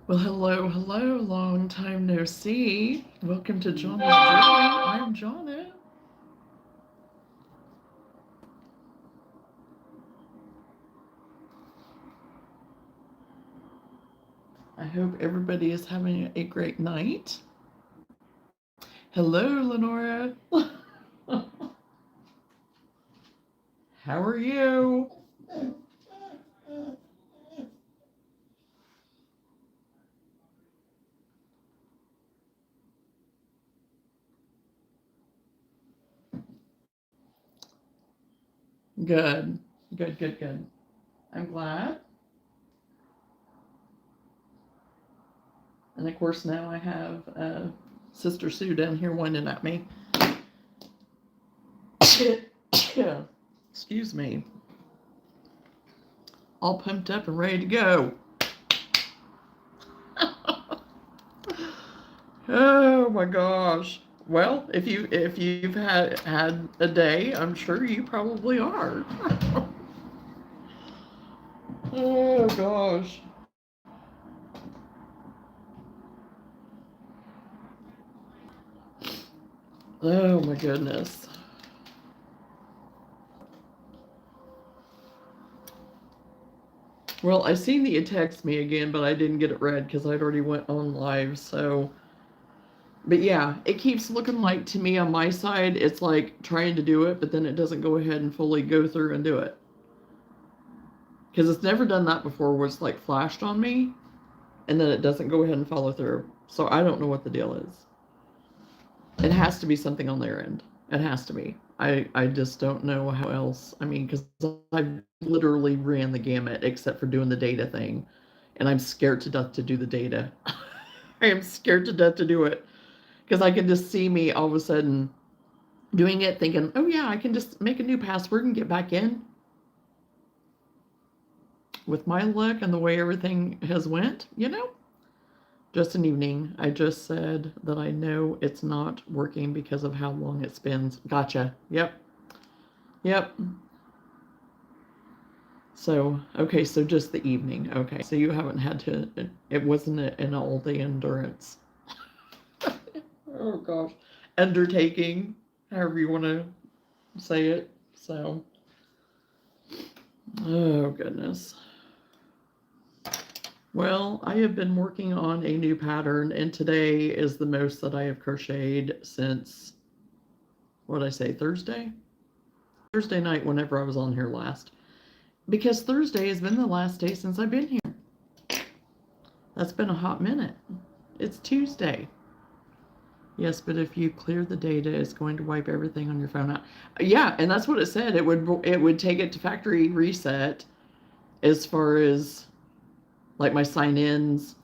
Well, hello, hello, long time no see. Welcome to Johnna's Journey. I'm Johnna. I hope everybody is having a great night. Hello, Lenora. How are you? Good, good, good, good. I'm glad. And of course, now I have Sister Sue down here whining at me. Excuse me. All pumped up and ready to go. Oh my gosh. Well, if you've had a day, I'm sure you probably are. Oh gosh. Oh my goodness. Well, I seen that you text me again, but I didn't get it read because I'd already went on live. So, but yeah, it keeps looking like to me on my side, it's like trying to do it, but then it doesn't go ahead and fully go through and do it. Because it's never done that before where it's like flashed on me and then it doesn't go ahead and follow through. So I don't know what the deal is. It has to be something on their end. It has to be. I just don't know how else. I mean, because I literally ran the gamut except for doing the data thing. And I'm scared to death to do the data. I am scared to death to do it. Because I can just see me all of a sudden doing it thinking, oh yeah, I can just make a new password and get back in. With my luck and the way everything has went, just an evening. I just said that I know it's not working because of how long it spins. Gotcha. Yep. Yep. So, okay, so just the evening. Okay. So you haven't had to, it wasn't an all day endurance. Oh gosh. Undertaking, however you want to say it. So, oh goodness. Well, I have been working on a new pattern, and today is the most that I have crocheted since, what did I say, Thursday? Thursday night, whenever I was on here last. Because Thursday has been the last day since I've been here. That's been a hot minute. It's Tuesday. Yes, but if you clear the data, it's going to wipe everything on your phone out. Yeah, and that's what it said. It would take it to factory reset as far as like my sign-ins,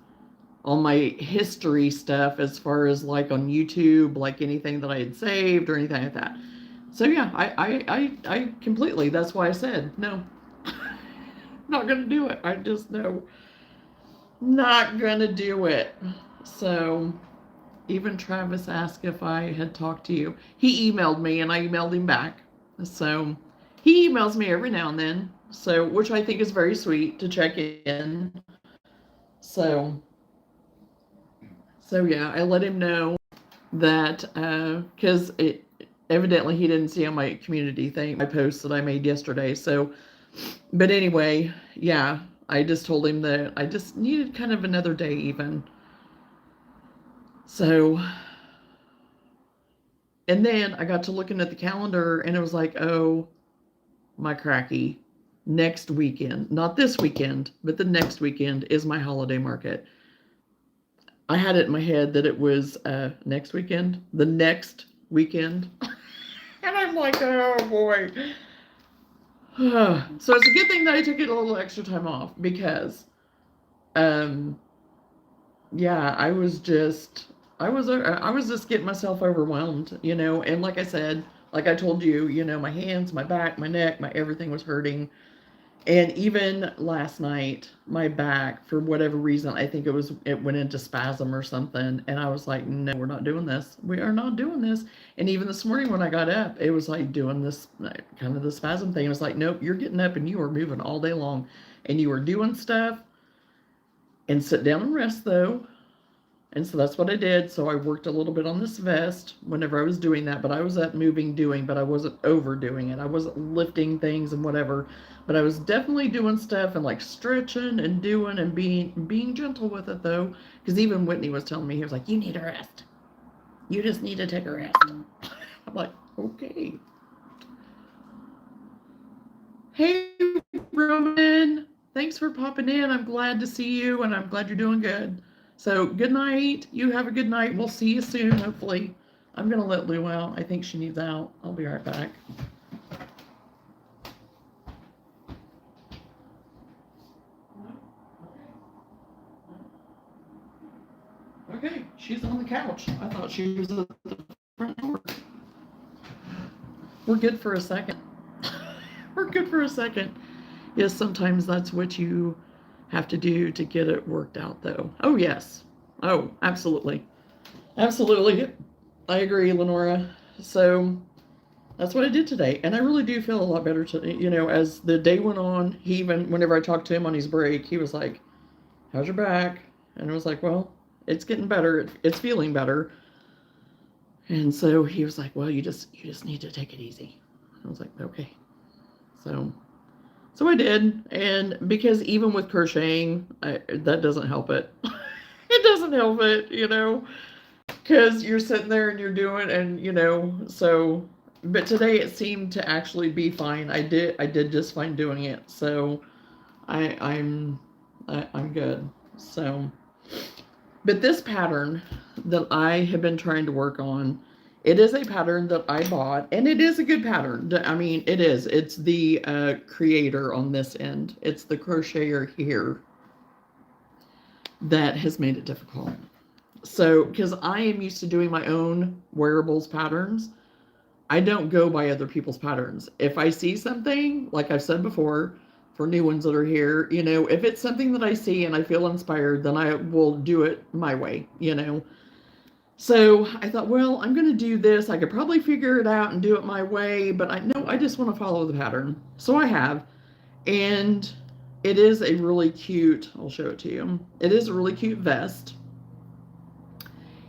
all my history stuff as far as like on YouTube, like anything that I had saved or anything like that. So yeah, I completely, that's why I said, no, not going to do it. I just know, not going to do it. So even Travis asked if I had talked to you. He emailed me and I emailed him back. So he emails me every now and then. So, which I think is very sweet to check in. So, so yeah, I let him know that because it evidently he didn't see on my community thing my post that I made yesterday. So, but anyway, yeah, I just told him that I just needed kind of another day even. So, and then I got to looking at the calendar and it was like, oh my cracky, next weekend, not this weekend, but the next weekend is my holiday market. I had it in my head that it was next weekend, the next weekend. And I'm like, oh boy. So it's a good thing that I took it a little extra time off because, um, yeah, I was just getting myself overwhelmed, and like I said, like I told you, my hands, my back, my neck, my everything was hurting. And even last night, my back, for whatever reason, I think it went into spasm or something. And I was like, no, we're not doing this. We are not doing this. And even this morning when I got up, it was like doing this kind of the spasm thing. It was like, nope, you're getting up and you are moving all day long and you are doing stuff. and sit down and rest though. And so that's what I did. So I worked a little bit on this vest whenever I was doing that, but I was at moving, doing, but I wasn't overdoing it. I wasn't lifting things and whatever, but I was definitely doing stuff and like stretching and doing and being gentle with it though. Because even Whitney was telling me, he was like, "You need a rest. You just need to take a rest." I'm like, okay. Hey, Roman. Thanks for popping in. I'm glad to see you, and I'm glad you're doing good. So, good night. You have a good night. We'll see you soon, hopefully. I'm going to let Lou out. I think she needs out. I'll be right back. Okay, she's on the couch. I thought she was at the front door. We're good for a second. We're good for a second. Yes, sometimes that's what you have to do to get it worked out, though. Oh, yes. Oh, absolutely. Absolutely. I agree, Lenora. So that's what I did today. And I really do feel a lot better today. You know, as the day went on, he even, whenever I talked to him on his break, he was like, "How's your back?" And I was like, "Well, it's getting better. It's feeling better." And so he was like, "Well, you just need to take it easy." I was like, "Okay." So I did, and because even with crocheting, that doesn't help it. It doesn't help it, you know, because you're sitting there and you're doing, and you know, so. But today it seemed to actually be fine. I did just fine doing it. So I'm good. So, but this pattern that I have been trying to work on, it is a pattern that I bought, and it is a good pattern. I mean, it is. It's the creator on this end. It's the crocheter here that has made it difficult. So, because I am used to doing my own wearables patterns, I don't go by other people's patterns. If I see something, like I've said before, for new ones that are here, you know, if it's something that I see and I feel inspired, then I will do it my way, you know. So I thought, well, I'm going to do this. I could probably figure it out and do it my way, but I know I just want to follow the pattern. So I have, and it is a really cute, I'll show it to you. It is a really cute vest.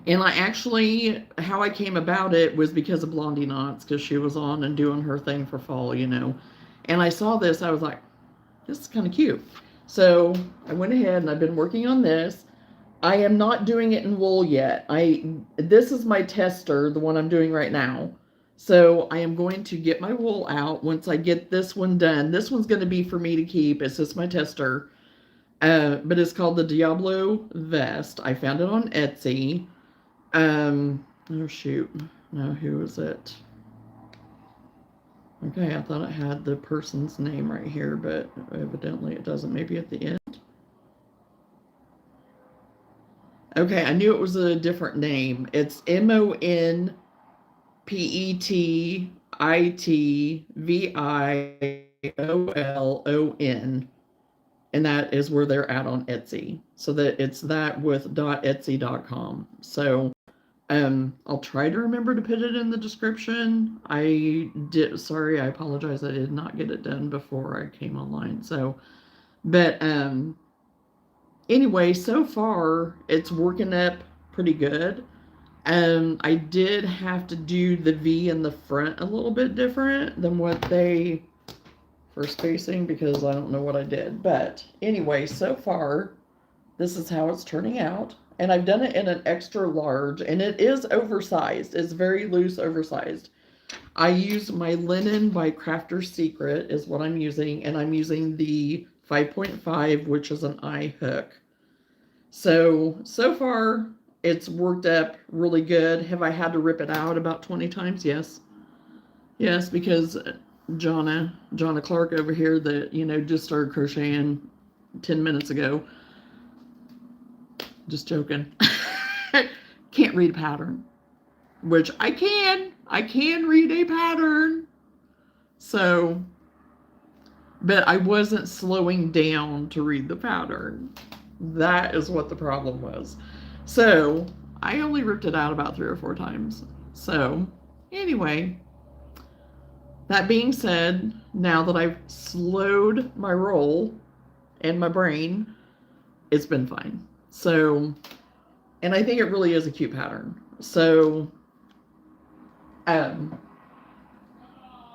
And I actually, how I came about it was because of Blondie Knots, because she was on and doing her thing for fall, you know. And I saw this, I was like, this is kind of cute. So I went ahead and I've been working on this. I am not doing it in wool yet. This is my tester, the one I'm doing right now. So I am going to get my wool out once I get this one done. This one's going to be for me to keep. It's just my tester. But it's called the Diablo vest. I found it on Etsy. Oh shoot. No, who is it? Okay, I thought it had the person's name right here, but evidently it doesn't. Maybe at the end. Okay, I knew it was a different name. It's MONPETITVIOLON. And that is where they're at on Etsy. So that it's that with .etsy.com. So I'll try to remember to put it in the description. I apologize. I did not get it done before I came online. So, but anyway, so far it's working up pretty good. I did have to do the V in the front a little bit different than what they were spacing because I don't know what I did. But anyway, so far this is how it's turning out. And I've done it in an extra large, and it is oversized. It's very loose, oversized. I use my linen by Crafter's Secret is what I'm using, and I'm using the 5.5, which is an eye hook. So far, it's worked up really good. Have I had to rip it out about 20 times? Yes. Yes, because Johnna Clark over here that, you know, just started crocheting 10 minutes ago. Just joking. Can't read a pattern, which I can. I can read a pattern. So, but I wasn't slowing down to read the pattern. That is what the problem was. So, I only ripped it out about 3 or 4 times. So, anyway, that being said, now that I've slowed my roll and my brain, it's been fine. So, and I think it really is a cute pattern. So, um,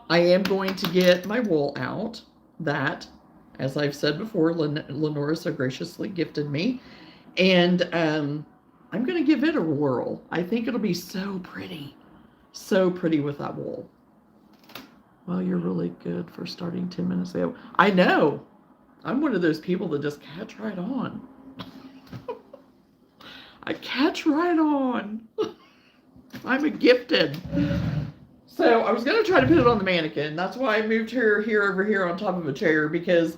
I am going to get my wool out that, as I've said before, Lenora so graciously gifted me. And I'm going to give it a whirl. I think it'll be so pretty. So pretty with that wool. Well, you're really good for starting 10 minutes ago. I know. I'm one of those people that just catch right on. I catch right on. I'm a gifted. So I was going to try to put it on the mannequin. That's why I moved her here over here on top of a chair, because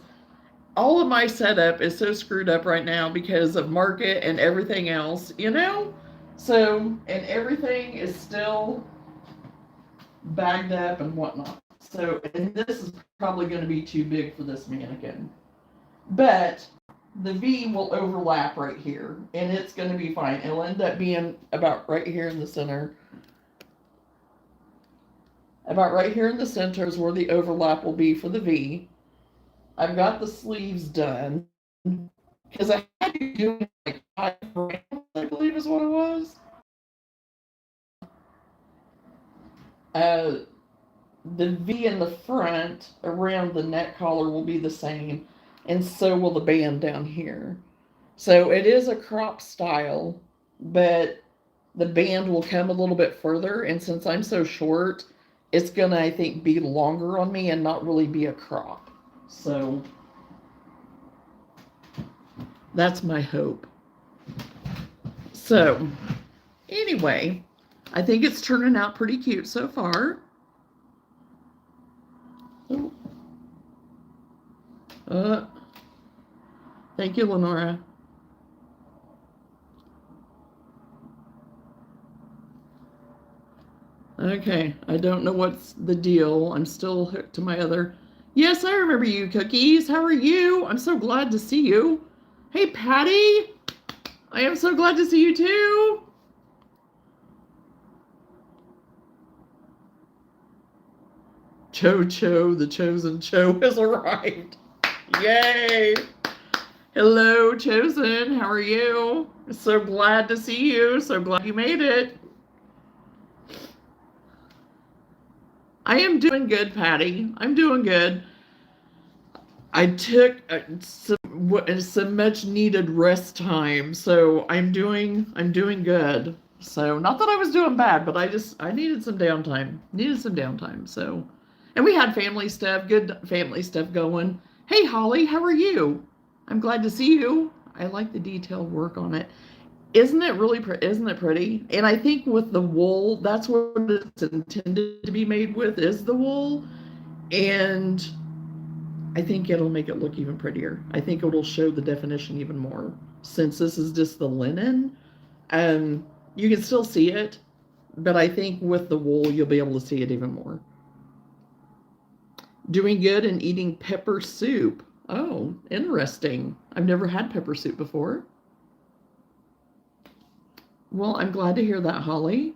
all of my setup is so screwed up right now because of market and everything else, you know? So, and everything is still bagged up and whatnot. So, and this is probably going to be too big for this mannequin. But the V will overlap right here, and it's going to be fine. It'll end up being about right here in the center. About right here in the center is where the overlap will be for the V. I've got the sleeves done because I had to do like 5 rounds, I believe is what it was. The V in the front around the neck collar will be the same, and so will the band down here. So it is a crop style, but the band will come a little bit further, and since I'm so short, it's gonna, I think, be longer on me and not really be a crop. So that's my hope. So anyway, I think it's turning out pretty cute so far. Thank you, Lenora. Okay, I don't know what's the deal. I'm still hooked to my other. Yes, I remember you, Cookies. How are you? I'm so glad to see you. Hey, Patty. I am so glad to see you too. Cho, the chosen Cho has arrived. Yay. Hello, Chosen. How are you? So glad to see you. So glad you made it. I am doing good, Patty. I'm doing good. I took some much needed rest time, so I'm doing good. So not that I was doing bad, but I needed some downtime. So, and we had family stuff, good family stuff going. Hey, Holly, how are you? I'm glad to see you. I like the detailed work on it. Isn't it pretty? And I think with the wool, that's what it's intended to be made with, is the wool. And I think it'll make it look even prettier. I think it'll show the definition even more. Since this is just the linen, you can still see it, but I think with the wool, you'll be able to see it even more. Doing good and eating pepper soup. Oh, interesting. I've never had pepper soup before. Well, I'm glad to hear that, Holly.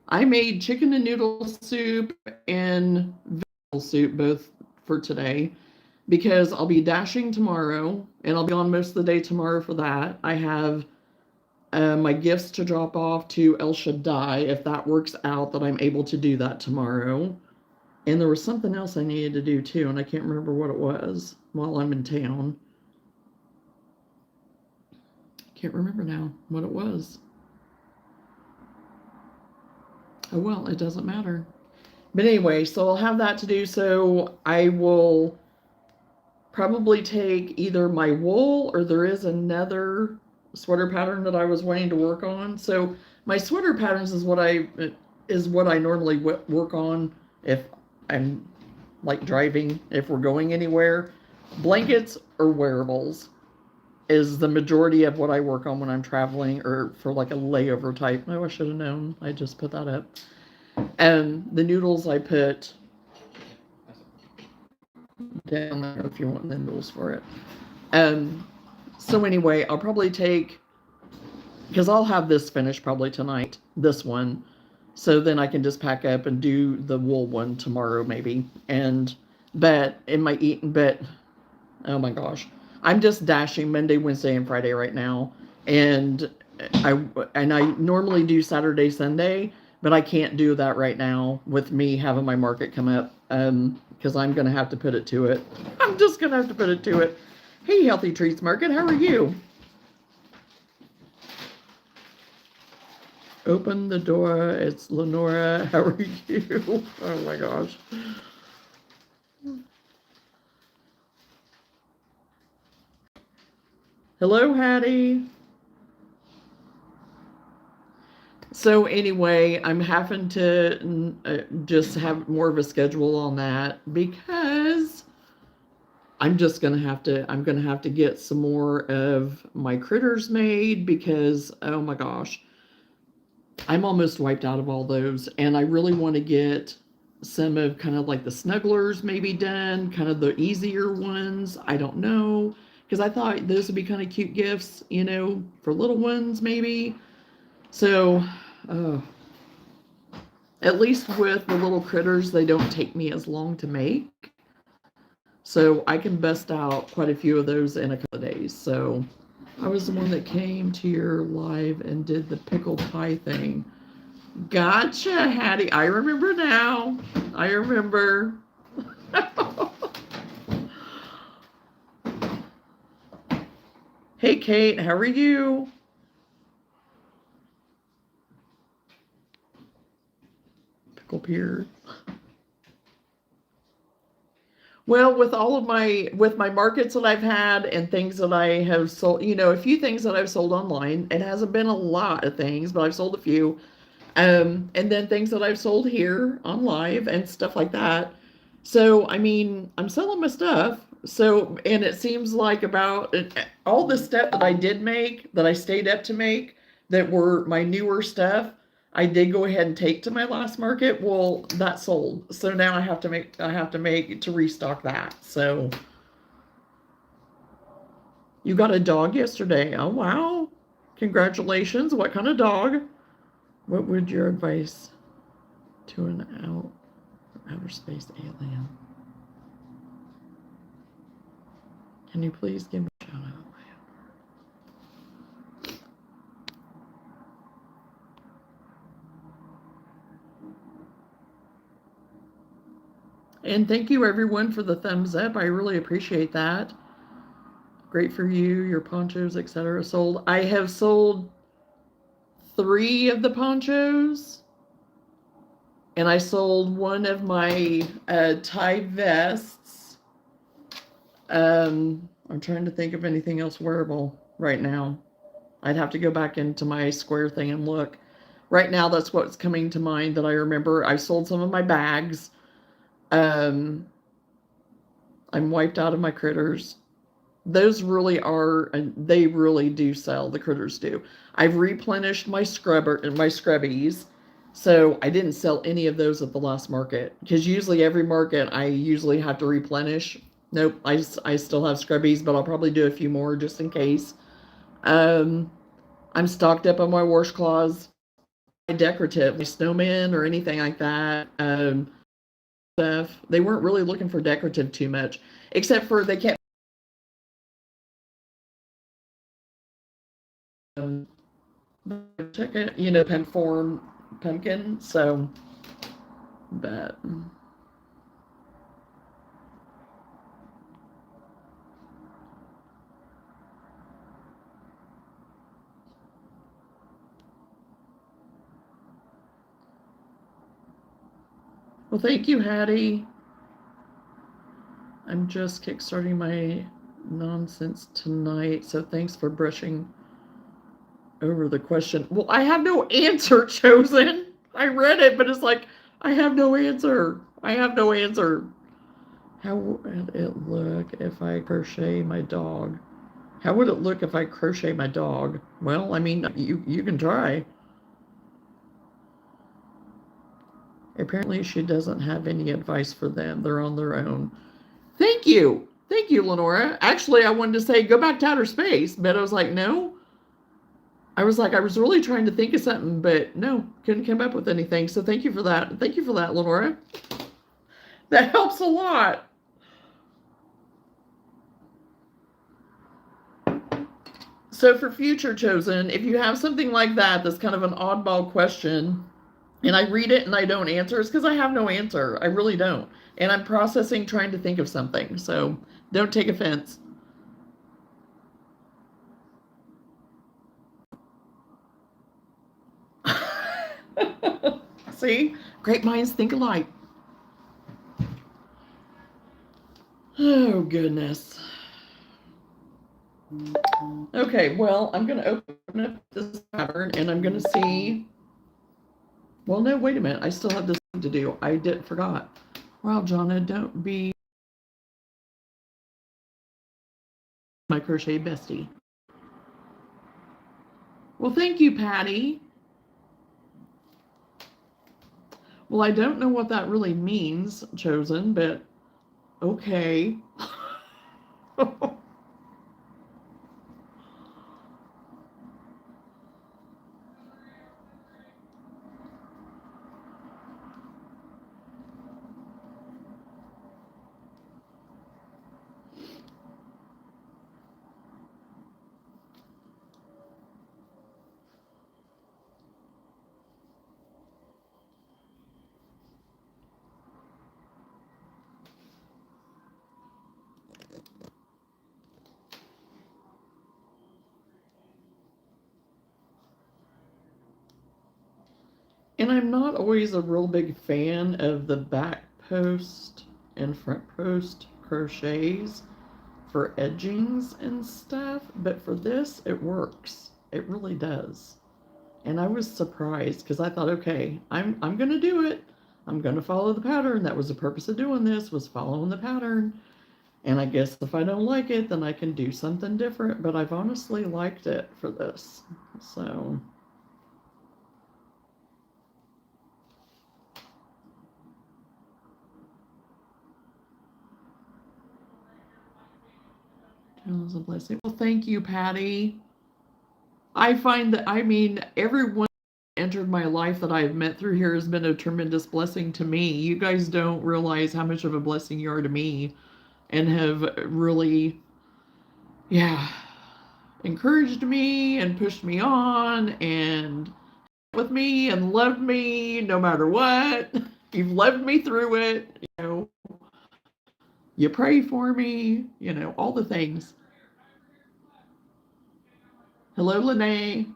I made chicken and noodle soup and vegetable soup both for today because I'll be dashing tomorrow and I'll be on most of the day tomorrow for that. I have my gifts to drop off to El Shaddai if that works out, that I'm able to do that tomorrow. And there was something else I needed to do too, and I can't remember what it was while I'm in town. Can't remember now what it was. Oh, well, it doesn't matter. But anyway, so I'll have that to do. So I will probably take either my wool, or there is another sweater pattern that I was wanting to work on. So my sweater patterns is what I normally work on if I'm like driving, if we're going anywhere. Blankets or wearables is the majority of what I work on when I'm traveling or for like a layover type. Oh, I should have known. I just put that up. And the noodles I put down there if you want the noodles for it. So anyway, I'll probably take, because I'll have this finished probably tonight, this one. So then I can just pack up and do the wool one tomorrow maybe. And but oh my gosh, I'm just dashing Monday, Wednesday, and Friday right now, and I normally do Saturday, Sunday, but I can't do that right now with me having my market come up, because I'm gonna have to put it to it. I'm just gonna have to put it to it. Hey, Healthy Treats Market, how are you? Open the door. It's Lenora. How are you? Oh my gosh. Hello, Hattie. So anyway, I'm having to just have more of a schedule on that because I'm gonna have to get some more of my critters made because, oh my gosh, I'm almost wiped out of all those, and I really want to get some of kind of like the snugglers maybe done, kind of the easier ones. I don't know, because I thought those would be kind of cute gifts, for little ones maybe. So, at least with the little critters, they don't take me as long to make. So I can bust out quite a few of those in a couple of days. So I was the one that came to your live and did the pickle pie thing. Gotcha, Hattie. I remember now. I remember. Hey, Kate. How are you? Pickle Pier. Well, with my markets that I've had and things that I have sold, a few things that I've sold online. It hasn't been a lot of things, but I've sold a few. And then things that I've sold here on live and stuff like that. So, I mean, I'm selling my stuff. So, and it seems like about all the stuff that I did make, that I stayed up to make, that were my newer stuff, I did go ahead and take to my last market. Well, that sold. So now I have to make to restock that. So you got a dog yesterday. Oh, wow. Congratulations. What kind of dog? What would your advice to an outer space alien? Can you please give me a shout out? And thank you everyone for the thumbs up. I really appreciate that. Great for you, your ponchos, etc. sold. I have sold 3 of the ponchos, and I sold one of my tie vests. I'm trying to think of anything else wearable right now. I'd have to go back into my square thing and look. Right now, that's what's coming to mind that I remember. I sold some of my bags. I'm wiped out of my critters. Those really are, they really do sell. The critters do. I've replenished my scrubbies. So I didn't sell any of those at the last market, because usually every market I usually have to replenish. Nope, I still have scrubbies, but I'll probably do a few more just in case. I'm stocked up on my washcloths, my decorative, my snowmen or anything like that. Stuff. They weren't really looking for decorative too much, except for they kept check it, pen form pumpkin. So, but well, thank you, Hattie. I'm just kickstarting my nonsense tonight, so thanks for brushing over the question. Well, I have no answer chosen. I read it, but it's like I have no answer. I have no answer. How would it look if I crochet my dog? How would it look if I crochet my dog? Well, I mean, you can try. Apparently, she doesn't have any advice for them. They're on their own. Thank you. Thank you, Lenora. Actually, I wanted to say go back to outer space, but I was like, no. I was really trying to think of something, but no, couldn't come up with anything. So thank you for that. Thank you for that, Lenora. That helps a lot. So for future chosen, if you have something like that that's kind of an oddball question, and I read it and I don't answer, it's because I have no answer. I really don't. And I'm processing trying to think of something. So don't take offense. See? Great minds think alike. Oh, goodness. Okay, well, I'm going to open up this pattern and I'm going to see. Well, no, wait a minute. I still have this thing to do. I forgot. Wow, Johnna, don't be my crochet bestie. Well, thank you, Patty. Well, I don't know what that really means, chosen, but okay. And I'm not always a real big fan of the back post and front post crochets for edgings and stuff, but for this, it works. It really does. And I was surprised because I thought, okay, I'm gonna do it. I'm gonna follow the pattern. That was the purpose of doing this, was following the pattern. And I guess if I don't like it, then I can do something different. But I've honestly liked it for this. So it was a blessing. Well, thank you, Patty. I find that, I mean, everyone entered my life that I've met through here has been a tremendous blessing to me. You guys don't realize how much of a blessing you are to me and have really, yeah, encouraged me and pushed me on and with me and loved me no matter what. You've loved me through it. You know, you pray for me, you know, all the things. Hello, Lene.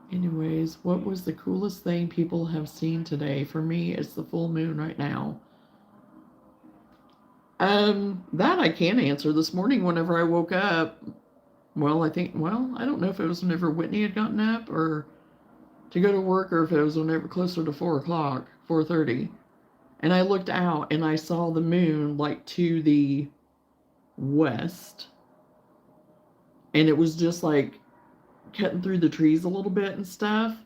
Anyways, what was the coolest thing people have seen today? For me, it's the full moon right now. That I can answer. This morning, whenever I woke up, well, I don't know if it was whenever Whitney had gotten up or to go to work, or if it was whenever closer to 4 o'clock, 4:30. And I looked out and I saw the moon like to the west, and it was just like cutting through the trees a little bit and stuff.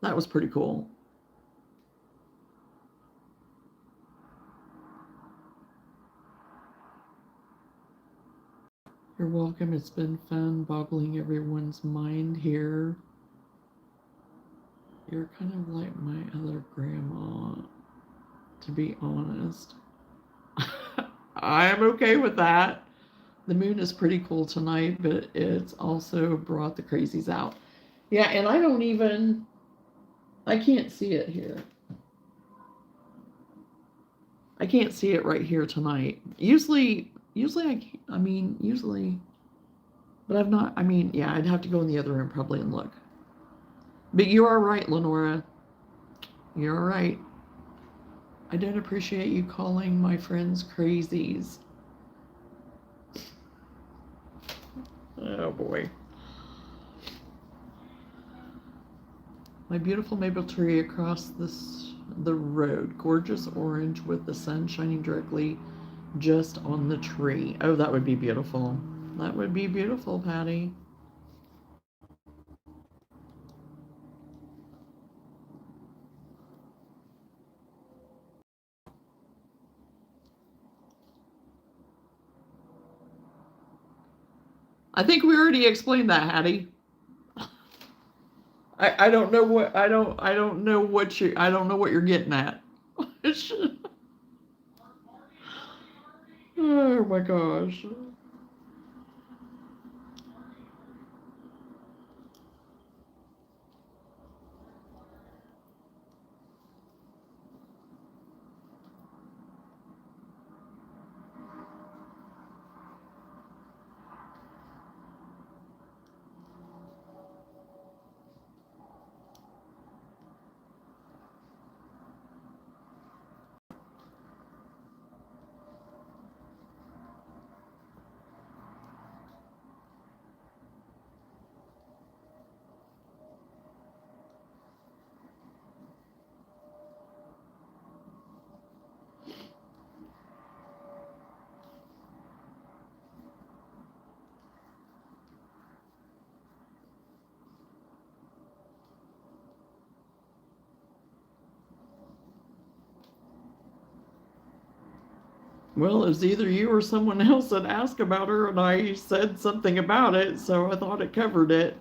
That was pretty cool. You're welcome. It's been fun boggling everyone's mind here. You're kind of like my other grandma, to be honest. I am okay with that. The moon is pretty cool tonight, but it's also brought the crazies out. Yeah, and I can't see it here. I can't see it right here tonight. Usually, but I've not, yeah, I'd have to go in the other room probably and look. But you are right, Lenora. You're right. I don't appreciate you calling my friends crazies. Oh boy. My beautiful maple tree across the road. Gorgeous orange with the sun shining directly just on the tree. Oh, that would be beautiful. That would be beautiful, Patty. I think we already explained that, Hattie. I don't know what I don't know what you're getting at. Oh my gosh. Well, it was either you or someone else that asked about her, and I said something about it, so I thought it covered it.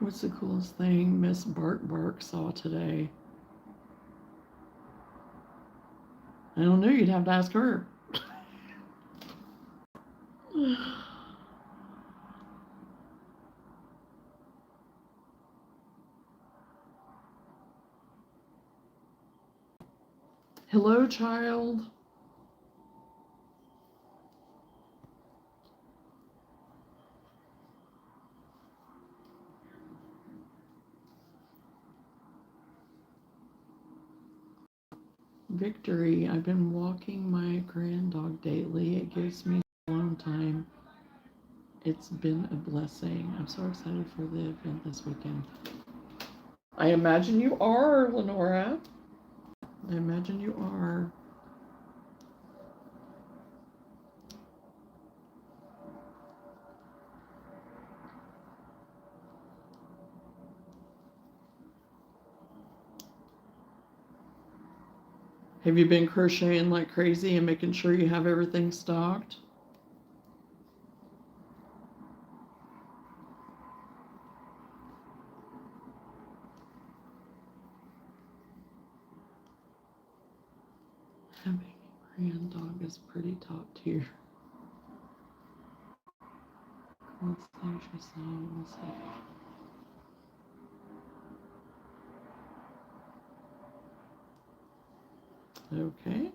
What's the coolest thing Miss Bark saw today? I don't know. You'd have to ask her. Hello, child. Victory. I've been walking my grand dog daily. It gives me alone time. It's been a blessing. I'm so excited for the event this weekend. I imagine you are, Lenora. I imagine you are. Have you been crocheting like crazy and making sure you have everything stocked? Having a grand dog is pretty top tier. Let's see. Okay.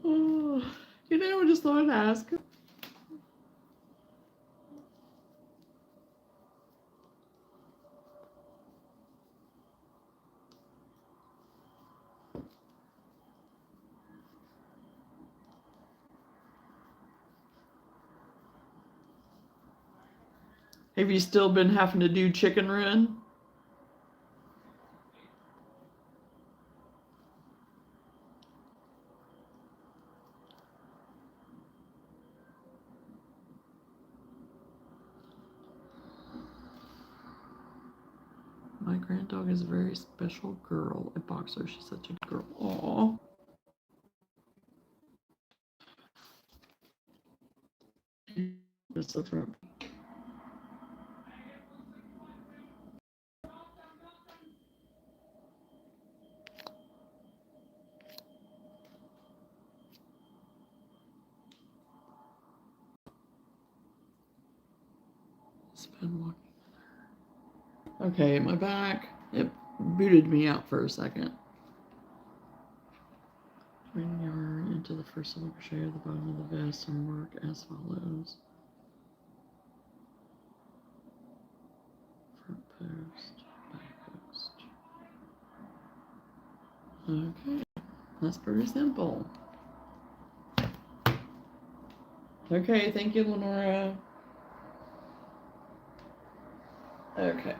Oh, I just thought I'd ask. Have you still been having to do chicken run? My grand dog is a very special girl. A boxer. She's such a girl. Aww. It's the front. Been walking. Okay, my back. It booted me out for a second. Bring yarn into the first single crochet at the bottom of the vest and work as follows. Front post, back post. Okay, that's pretty simple. Okay, thank you, Lenora. Okay.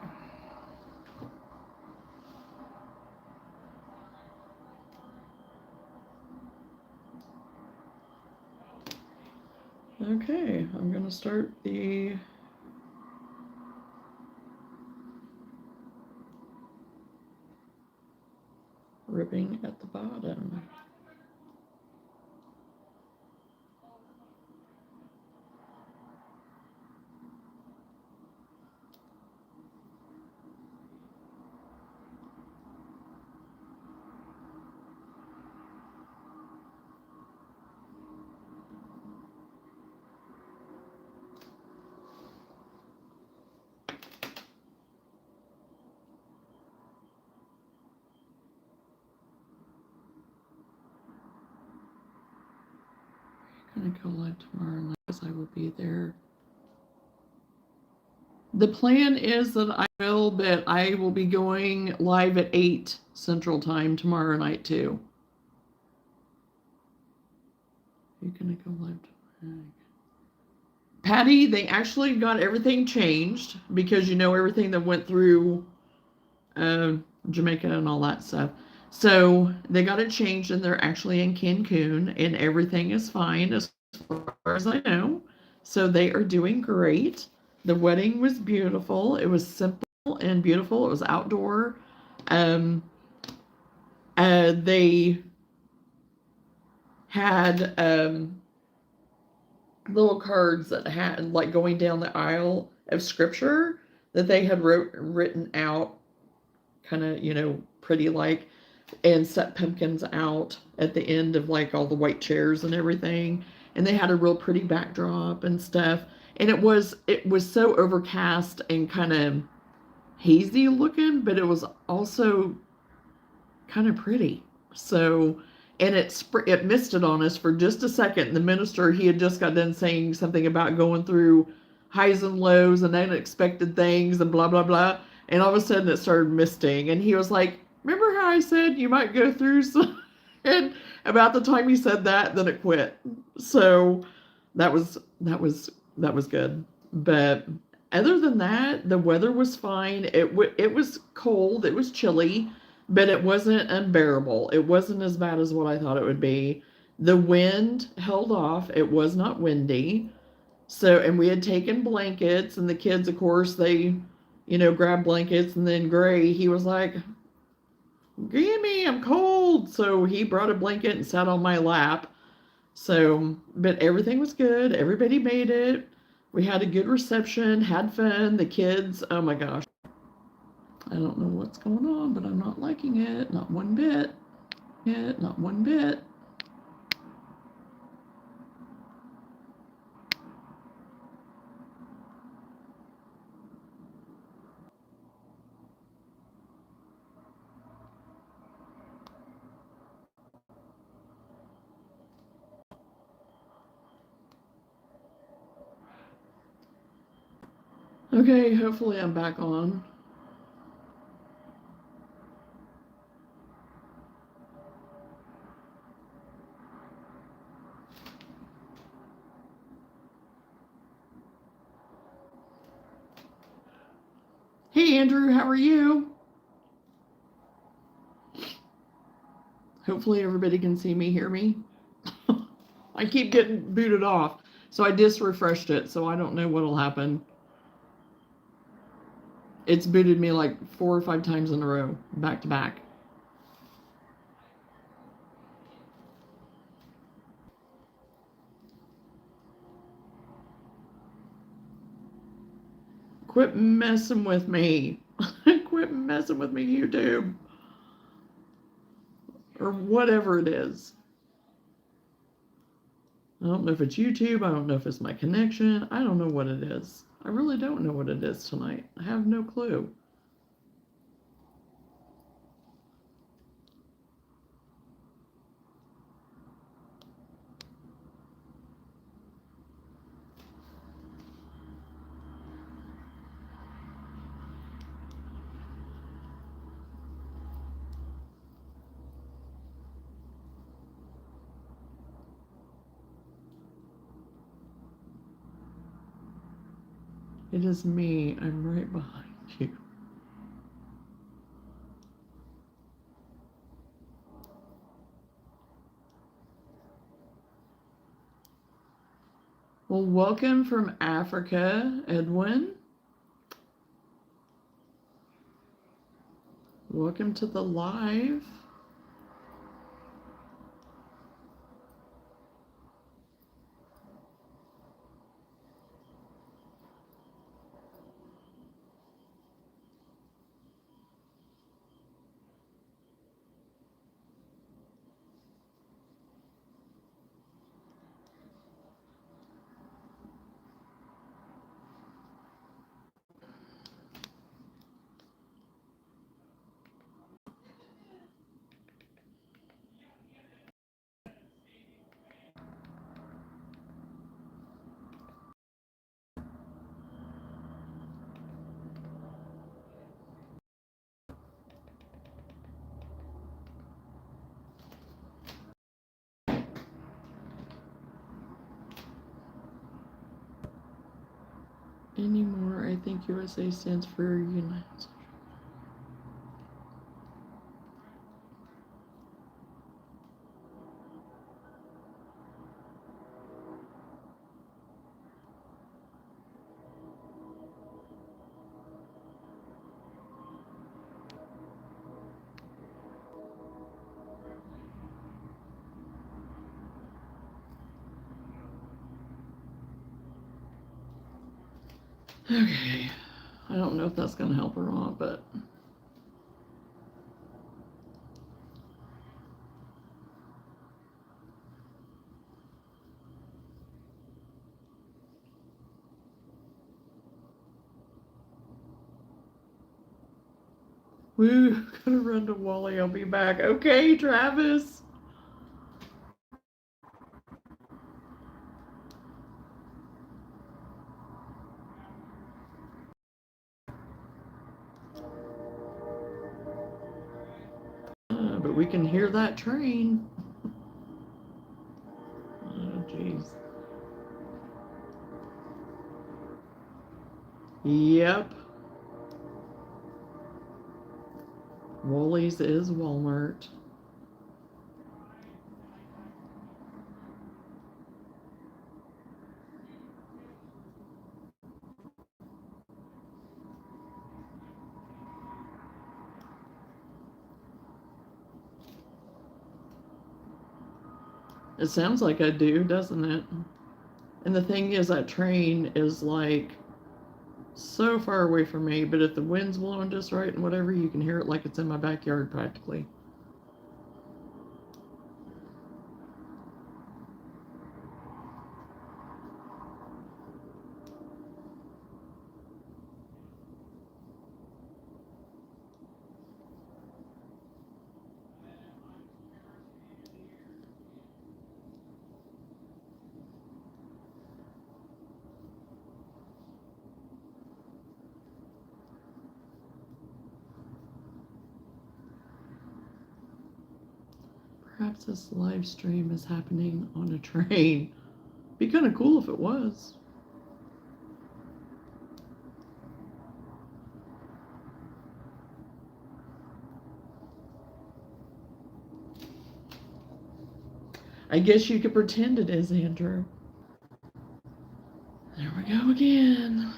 Okay, I'm going to start the ribbing at the bottom. I'm going to go live tomorrow night because I will be there. The plan is that I will be going live at 8 Central Time tomorrow night too. You're going to go live tomorrow. Patty, they actually got everything changed because you know everything that went through Jamaica and all that stuff. So they got it changed and they're actually in Cancun and everything is fine as far as I know. So they are doing great. The wedding was beautiful. It was simple and beautiful. It was outdoor. They had little cards that had like going down the aisle of scripture that they had written out kind of, you know, pretty like, and set pumpkins out at the end of like all the white chairs and everything. And they had a real pretty backdrop and stuff. And it was so overcast and kind of hazy looking, but it was also kind of pretty. So, and it misted on us for just a second. The minister, he had just got done saying something about going through highs and lows and unexpected things and blah blah blah. And all of a sudden it started misting, and he was like, "Remember how I said you might go through some?" And about the time he said that, then it quit. So that was good. But other than that, the weather was fine. It was cold. It was chilly, but it wasn't unbearable. It wasn't as bad as what I thought it would be. The wind held off. It was not windy. So, and we had taken blankets, and the kids, of course, they, you know, grabbed blankets. And then Gray, he was like, "Gimme, I'm cold." So he brought a blanket and sat on my lap. So, but everything was good. Everybody made it. We had a good reception, had fun. The kids, oh my gosh. I don't know what's going on, but I'm not liking it. Not one bit. Not one bit. Okay, hopefully I'm back on. Hey Andrew, how are you? Hopefully everybody can see me, hear me. I keep getting booted off. So I just refreshed it, so I don't know what'll happen. It's booted me like 4 or 5 times in a row, back to back. Quit messing with me. Quit messing with me, YouTube. Or whatever it is. I don't know if it's YouTube. I don't know if it's my connection. I don't know what it is. I really don't know what it is tonight. I have no clue. It is me. I'm right behind you. Well, welcome from Africa, Edwin. Welcome to the live. Anymore, I think USA stands for United States. Okay, I don't know if that's going to help or not, but woo, gotta run to Wally. I'll be back. Okay, Travis. But we can hear that train. Oh, jeez. Yep. Wally's is Walmart. It sounds like I do, doesn't it? And the thing is, that train is like so far away from me, but if the wind's blowing just right and whatever, you can hear it like it's in my backyard practically. Perhaps this live stream is happening on a train. Be kind of cool if it was. I guess you could pretend it is, Andrew. There we go again.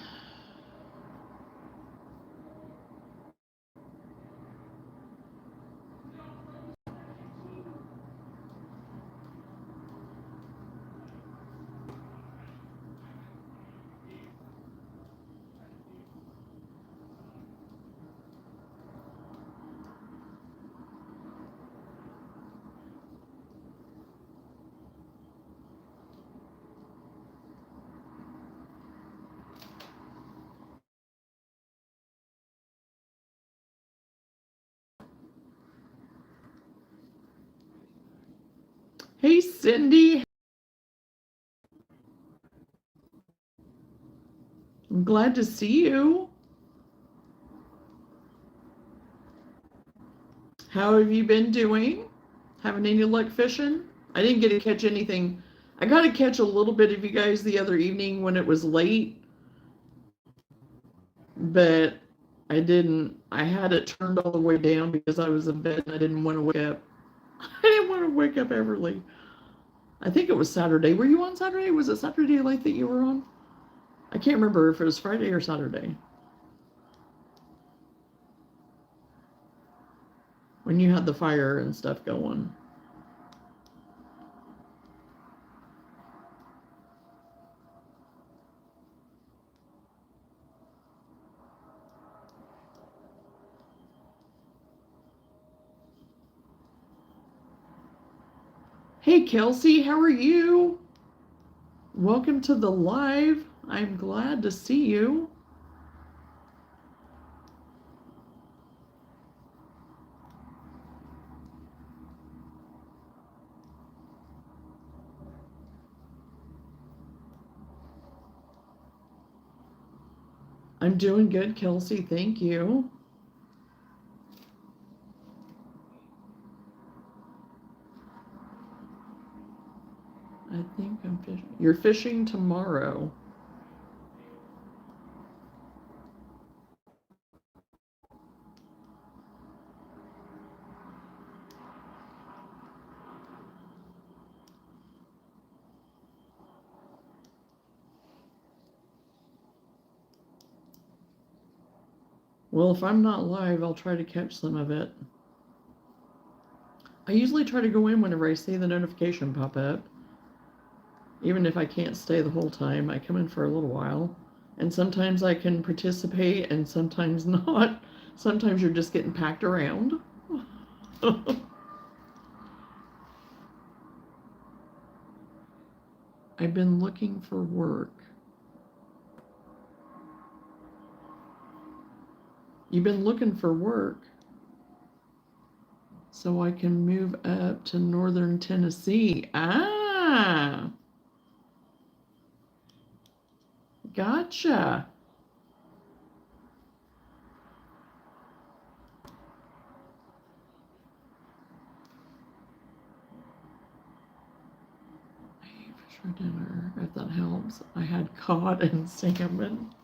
Hey, Cindy. I'm glad to see you. How have you been doing? Having any luck fishing? I didn't get to catch anything. I got to catch a little bit of you guys the other evening when it was late, but I didn't. I had it turned all the way down because I was in bed and I didn't want to wake up. I didn't want to wake up early. I think it was Saturday. Were you on Saturday? Was it Saturday late that you were on? I can't remember if it was Friday or Saturday. When you had the fire and stuff going. Hey, Kelsey, how are you? Welcome to the live. I'm glad to see you. I'm doing good, Kelsey. Thank you. I think I'm fishing. You're fishing tomorrow. Well, if I'm not live, I'll try to catch some of it. I usually try to go in whenever I see the notification pop up. Even if I can't stay the whole time, I come in for a little while. And sometimes I can participate and sometimes not. Sometimes you're just getting packed around. I've been looking for work. You've been looking for work so I can move up to northern Tennessee. Ah, gotcha. I ate fish for dinner, if that helps. I had cod and salmon.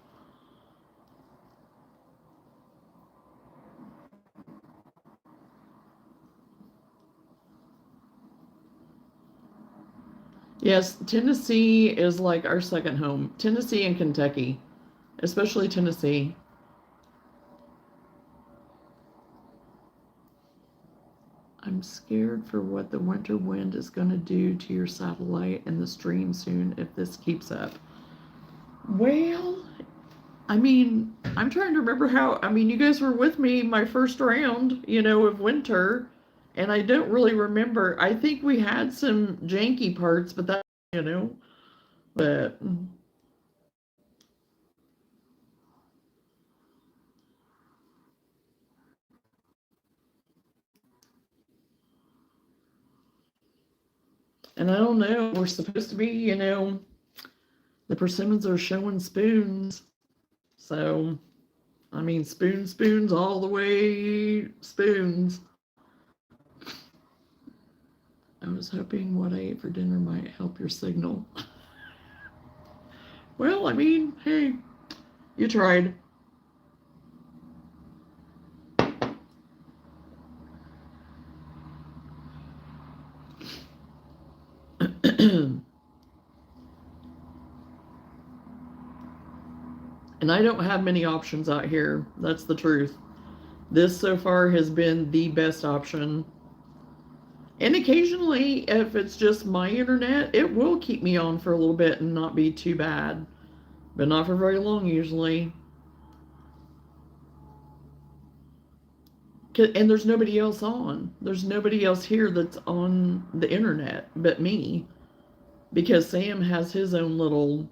Yes, Tennessee is like our second home. Tennessee and Kentucky, especially Tennessee. I'm scared for what the winter wind is going to do to your satellite and the stream soon if this keeps up. Well, I mean, I'm trying to remember how, I mean, you guys were with me my first round, of winter, and I don't really remember. I think we had some janky parts, but that, but and I don't know, we're supposed to be, the persimmons are showing spoons. So, I mean, spoons all the way, spoons. I was hoping what I ate for dinner might help your signal. Well, I mean, hey, you tried. And I don't have many options out here. That's the truth. This so far has been the best option. And occasionally, if it's just my internet, it will keep me on for a little bit and not be too bad. But not for very long, usually. And there's nobody else on. There's nobody else here that's on the internet but me. Because Sam has his own little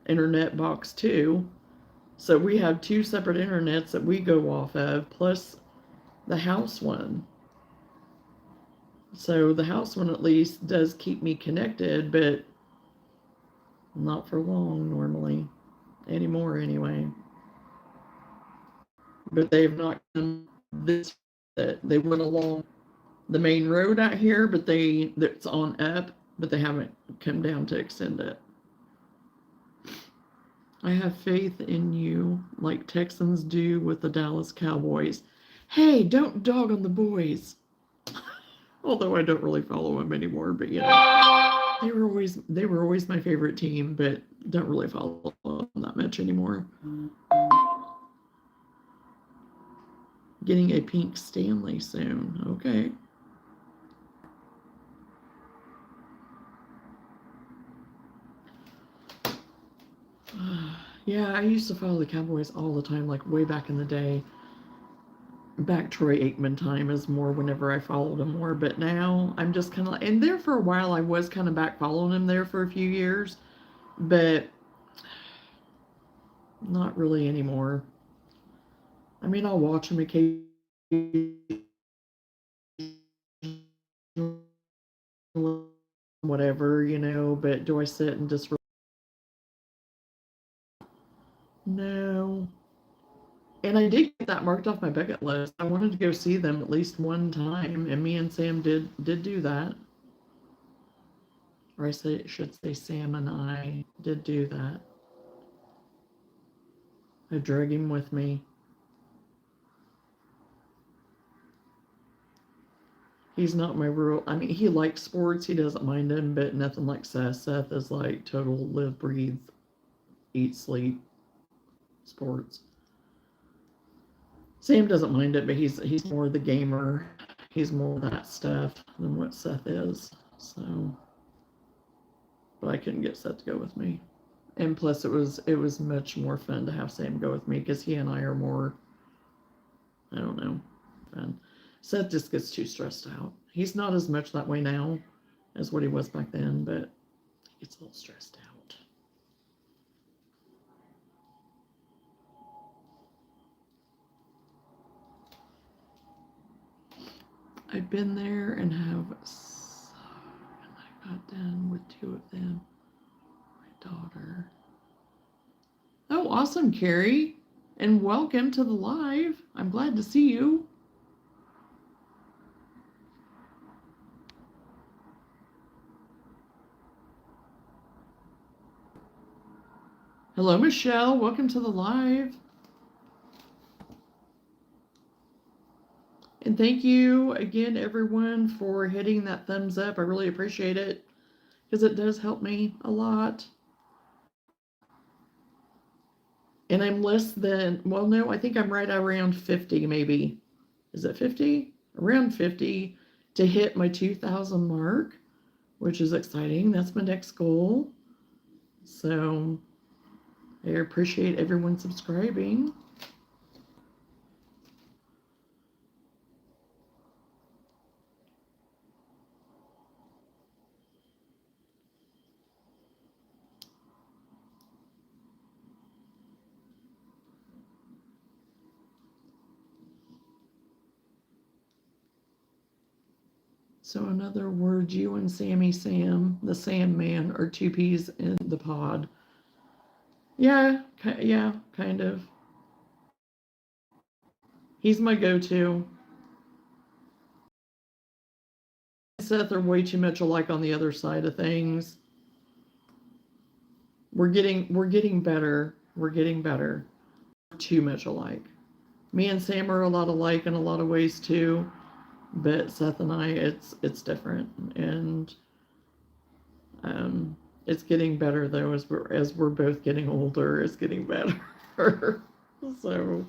internet box too. So we have two separate internets that we go off of, plus the house one. So the house one at least does keep me connected, but not for long normally. Anymore anyway. But they've not come this that they went along the main road out here, but that's on up, but they haven't come down to extend it. I have faith in you, like Texans do with the Dallas Cowboys. Hey, don't dog on the boys. Although I don't really follow them anymore, but they were always my favorite team, but don't really follow them that much anymore. Getting a pink Stanley soon. Okay. Yeah, I used to follow the Cowboys all the time, like way back in the day. Back Troy Aikman time is more whenever I followed him more, but now I'm just kind of like, and there for a while I was kind of back following him there for a few years, but not really anymore. I mean, I'll watch him occasionally, whatever, but do I sit and just, no. And I did get that marked off my bucket list. I wanted to go see them at least one time, and me and Sam did do that. Or should say Sam and I did do that. I drug him with me. He's not my real. I mean, he likes sports. He doesn't mind them, but nothing like Seth. Seth is like total live, breathe, eat, sleep sports. Sam doesn't mind it, but he's more the gamer. He's more that stuff than what Seth is. So, but I couldn't get Seth to go with me. And plus, it was much more fun to have Sam go with me because he and I are more, I don't know, fun. Seth just gets too stressed out. He's not as much that way now as what he was back then, but he gets a little stressed out. I've been there and have, and I got done with 2 of them. My daughter. Oh, awesome, Carrie. And welcome to the live. I'm glad to see you. Hello, Michelle. Welcome to the live. And thank you again, everyone, for hitting that thumbs up. I really appreciate it because it does help me a lot. And I'm less than, well, no, I think I'm right around 50 maybe. Is it 50? Around 50 to hit my 2,000 mark, which is exciting. That's my next goal. So I appreciate everyone subscribing. So in other words, you and Sammy Sam, the Sandman, are 2 peas in the pod. Yeah, kind of. He's my go-to. Seth are way too much alike on the other side of things. We're getting better. We're getting better. Too much alike. Me and Sam are a lot alike in a lot of ways too, but Seth and I, it's different, and it's getting better though as we're both getting older. It's getting better. So.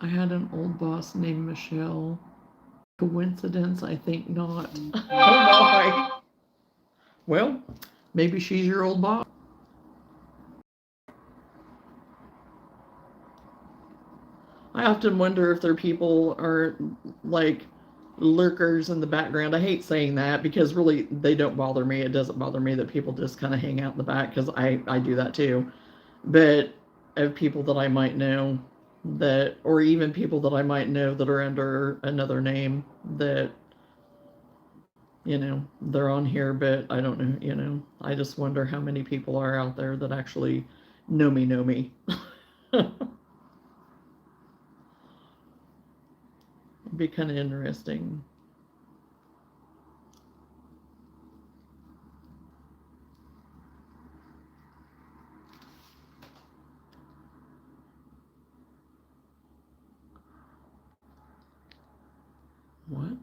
I had an old boss named Michelle. Coincidence? I think not. Oh my. Well, maybe she's your old boss. I often wonder if their people are like lurkers in the background. I hate saying that because really they don't bother me. It doesn't bother me that people just kind of hang out in the back because I do that too. But of people that I might know that, or even people that I might know that are under another name that, they're on here, but I don't know, I just wonder how many people are out there that actually know me, know me. It'd be kind of interesting. What?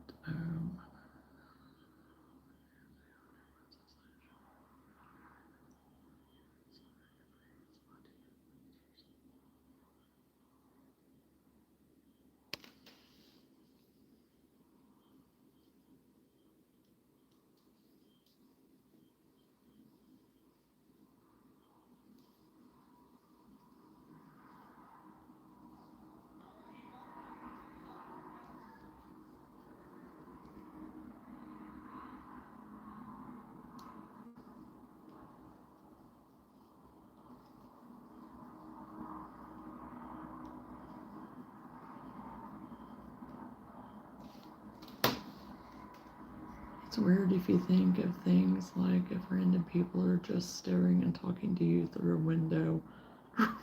It's weird if you think of things like if random people are just staring and talking to you through a window,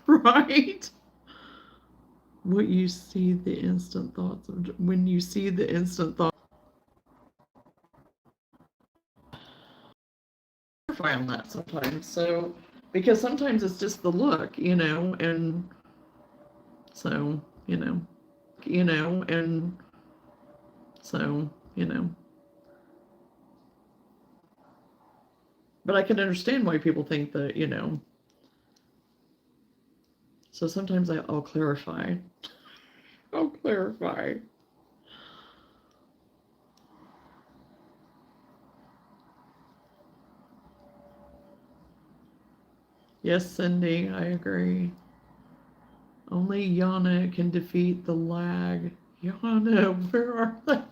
right? What you see the instant thoughts of when you see the instant thought. I find that sometimes. So because sometimes it's just the look, and so and so But I can understand why people think that. So sometimes I'll clarify. I'll clarify. Yes, Cindy, I agree. Only Johnna can defeat the lag. Johnna, where are they?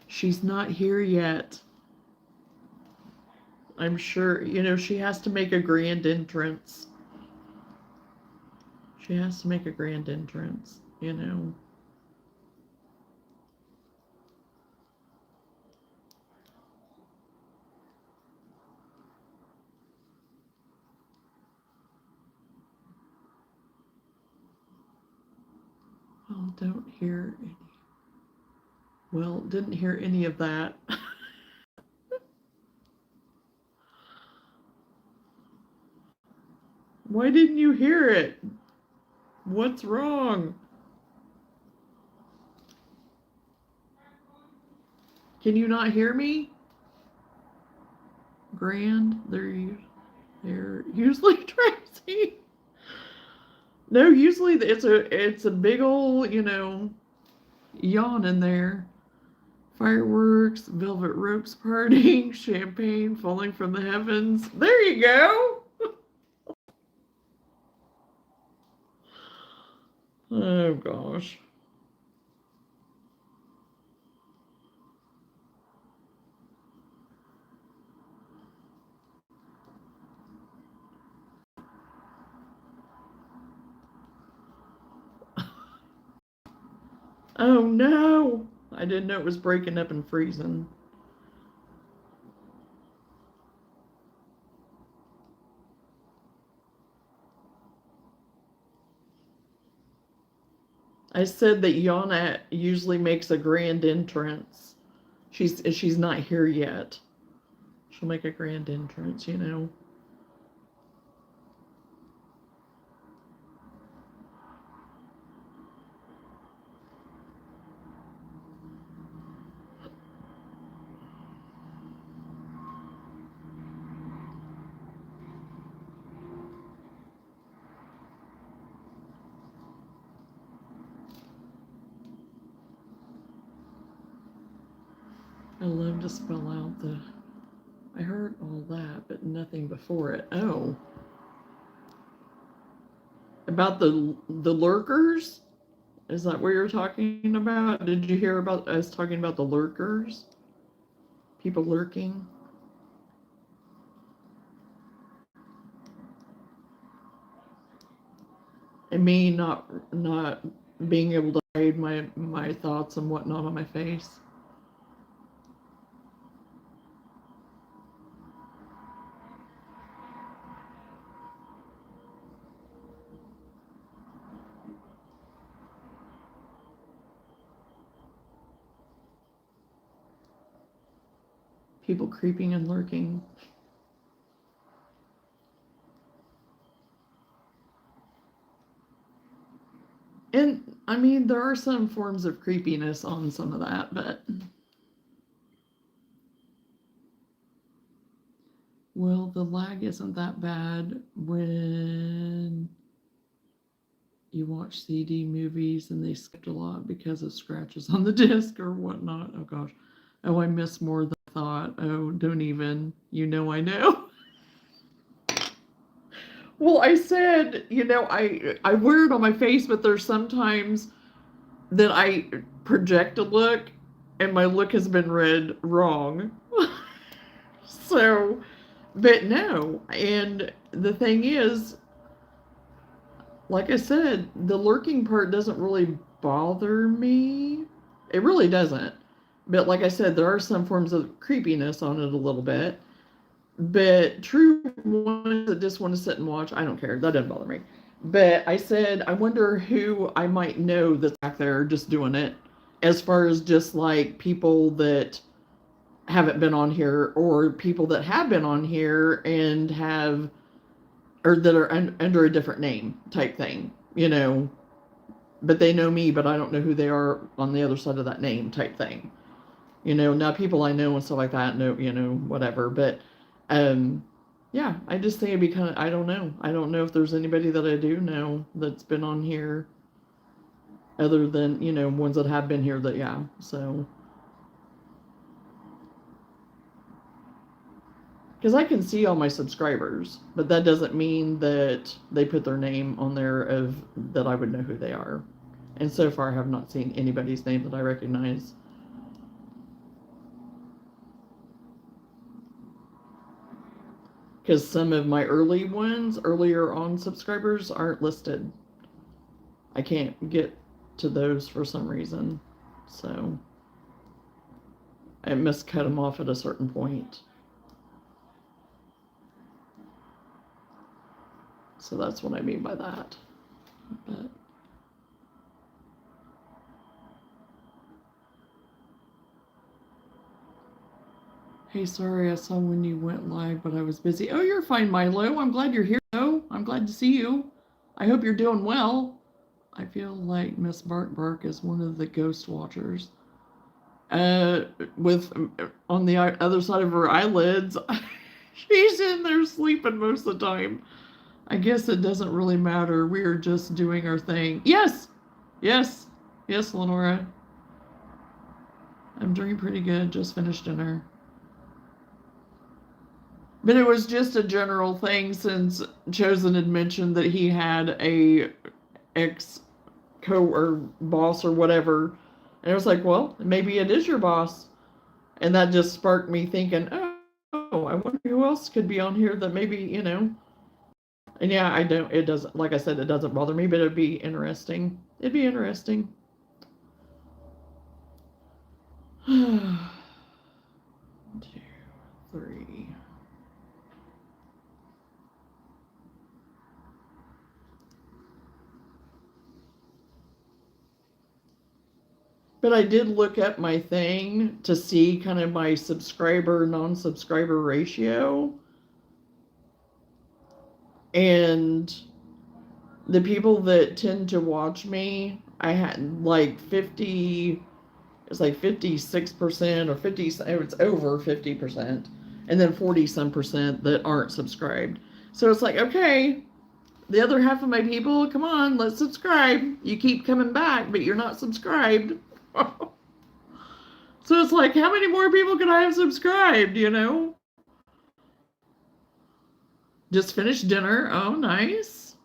She's not here yet. I'm sure, she has to make a grand entrance. She has to make a grand entrance. Well, don't hear any. Well, didn't hear any of that. Why didn't you hear it? What's wrong? Can you not hear me? Grand, they're usually Tracy. No, usually it's a big old, yawn in there. Fireworks, velvet ropes party, champagne falling from the heavens. There you go. Oh gosh. Oh no. I didn't know it was breaking up and freezing. I said that Yana usually makes a grand entrance. She's not here yet. She'll make a grand entrance. I love to spell out the. I heard all that, but nothing before it. Oh, about the lurkers Is that what you're talking about? Did you hear about us talking about the lurkers? People lurking? And me not being able to hide my thoughts and whatnot on my face. People creeping and lurking. And I mean, there are some forms of creepiness on some of that, but well, the lag isn't that bad when you watch CD movies and they skipped a lot because of scratches on the disc or whatnot. Oh gosh. Oh, I missed more than I thought. Oh, don't even. You know I know. Well, I said, I wear it on my face, but there's sometimes that I project a look and my look has been read wrong. So, but no. And the thing is, like I said, the lurking part doesn't really bother me. It really doesn't. But like I said, there are some forms of creepiness on it a little bit. But true ones that just want to sit and watch, I don't care. That doesn't bother me. But I said, I wonder who I might know that's back there just doing it, as far as just like people that haven't been on here or people that have been on here and have, or that are under a different name type thing, but they know me, but I don't know who they are on the other side of that name type thing. Now people I know and stuff like that, know, whatever. But yeah, I just think it'd be kind of, I don't know. I don't know if there's anybody that I do know that's been on here other than, ones that have been here that, yeah, so. Because I can see all my subscribers, but that doesn't mean that they put their name on there of that I would know who they are. And so far I have not seen anybody's name that I recognize. Because some of my earlier on subscribers aren't listed. I can't get to those for some reason. So I must cut them off at a certain point. So that's what I mean by that. But hey, sorry I saw when you went live, but I was busy. Oh, you're fine, Milo. I'm glad you're here. Oh, I'm glad to see you. I hope you're doing well. I feel like Miss Bark is one of the ghost watchers. With on the other side of her eyelids, she's in there sleeping most of the time. I guess it doesn't really matter. We are just doing our thing. Yes, Lenora. I'm doing pretty good. Just finished dinner. But it was just a general thing since Chosen had mentioned that he had a or boss or whatever. And it was like, well, maybe it is your boss. And that just sparked me thinking, oh, I wonder who else could be on here that maybe, And yeah, it doesn't, like I said, it doesn't bother me, but it'd be interesting. It'd be interesting. 1, 2, 3. But I did look up my thing to see kind of my subscriber, non-subscriber ratio. And the people that tend to watch me, I had like 50, it's like 56% or 50, it's over 50%. And then 40-some% that aren't subscribed. So it's like, okay, the other half of my people, come on, let's subscribe. You keep coming back, but you're not subscribed. So it's like, how many more people can I have subscribed, Just finished dinner. Oh, nice.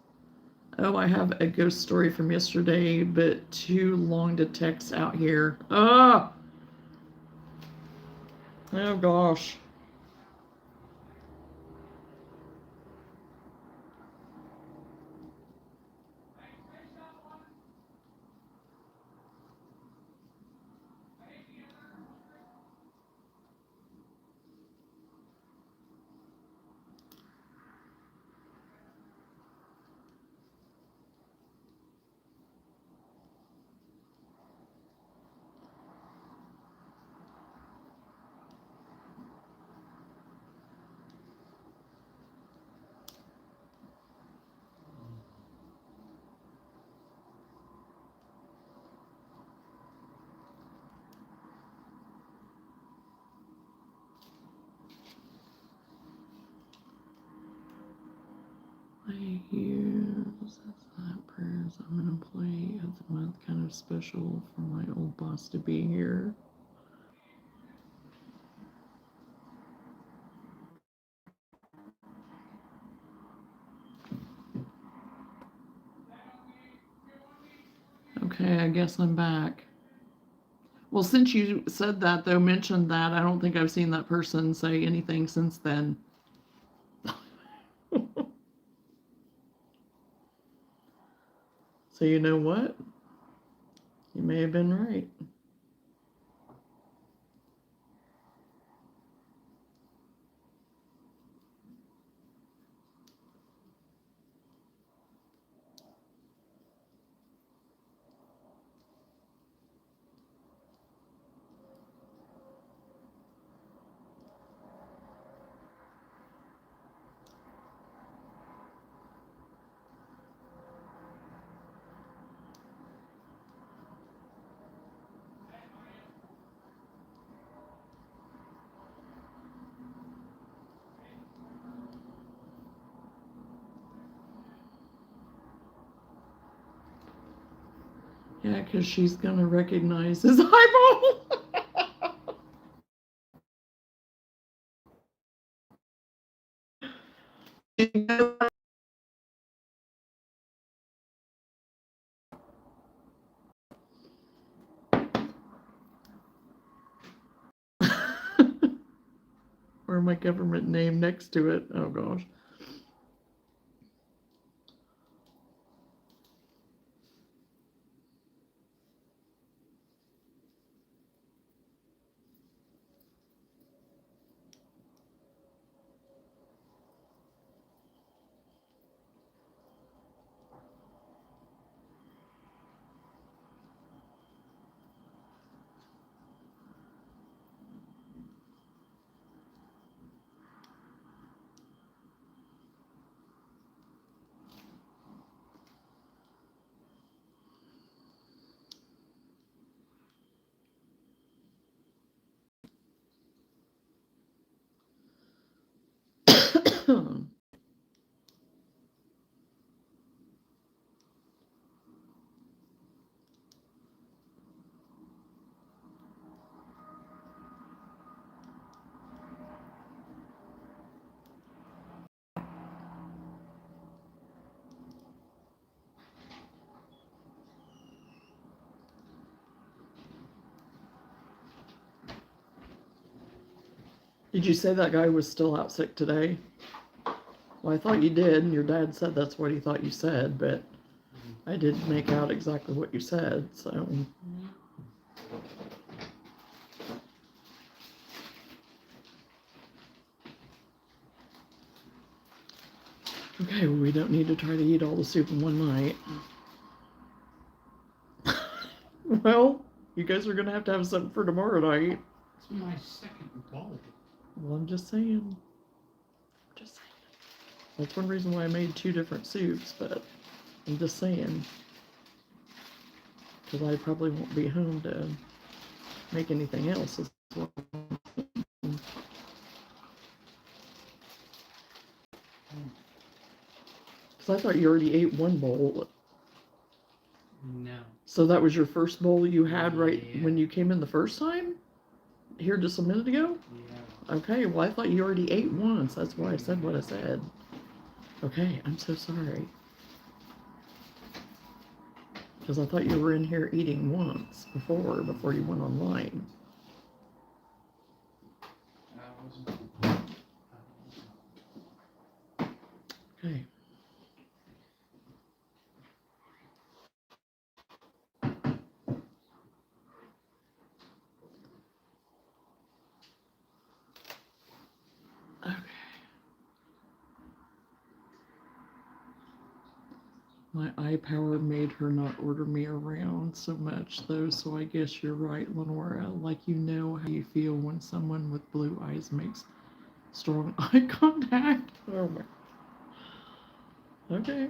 Oh, I have a ghost story from yesterday, but too long to text out here. Oh, oh gosh. I use that prayers. I'm an employee of the month, kind of special for my old boss to be here. Okay, I guess I'm back. Well, since you said that, though, mentioned that, I don't think I've seen that person say anything since then. So you know what? You may have been right. Yeah, because she's going to recognize his eyeball. Or my government name next to it. Oh, gosh. Did you say that guy was still out sick today? Well, I thought you did, and your dad said that's what he thought you said, but I didn't make out exactly what you said, so. Okay, well, we don't need to try to eat all the soup in one night. Well, you guys are going to have something for tomorrow night. It's my second bowl. Well, I'm just saying. That's one reason why I made 2 different soups, but I'm just saying. Because I probably won't be home to make anything else as well. Because I thought you already ate 1 bowl. No. So that was your first bowl you had right when you came in the first time? Here just a minute ago? Yeah. Okay, well, I thought you already ate once. That's why I said what I said. Okay, I'm so sorry. Because I thought you were in here eating once before you went online. Okay. Okay. My eye power made her not order me around so much, though, so I guess you're right, Lenora. Like, you know how you feel when someone with blue eyes makes strong eye contact. Oh my. Okay.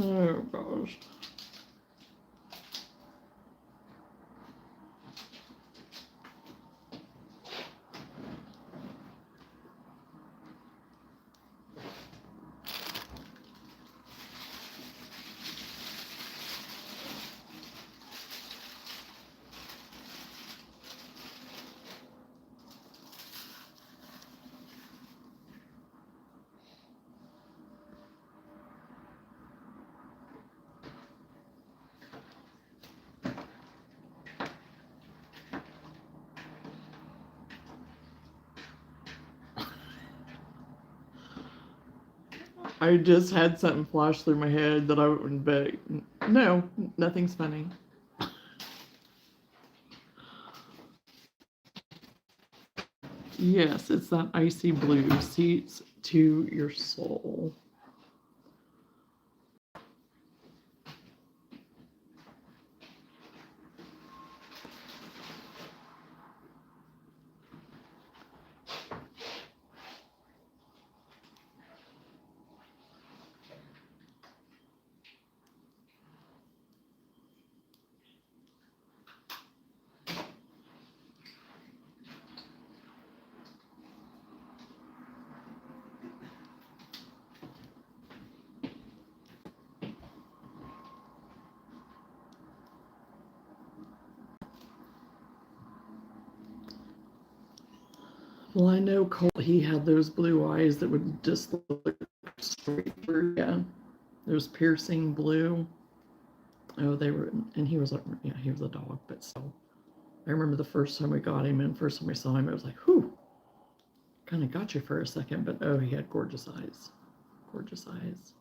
Oh gosh. I just had something flash through my head that I wouldn't bet. No, nothing's funny. Yes, it's that icy blue seats to your soul. Well, I know Colt, he had those blue eyes that would just look straight through you. Those piercing blue. Oh, they were, and he was like, yeah, he was a dog, but still. I remember the first time we got him and first time we saw him, it was like, whew, kind of got you for a second, but oh, he had gorgeous eyes. Gorgeous eyes.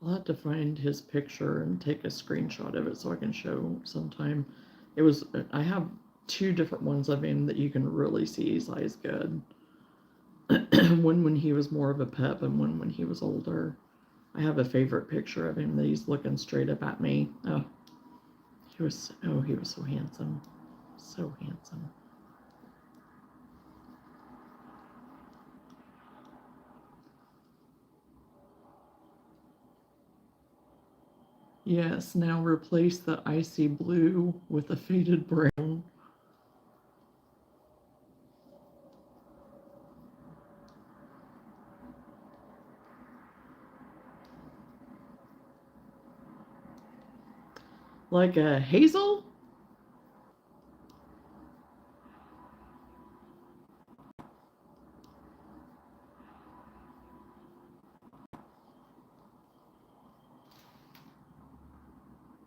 I'll have to find his picture and take a screenshot of it so I can show sometime. It was, I have two different ones of him that you can really see his eyes good. One when he was more of a pup and one when he was older. I have a favorite picture of him that he's looking straight up at me. Oh, he was so handsome. So handsome. Yes, now replace the icy blue with a faded brown. Like a hazel?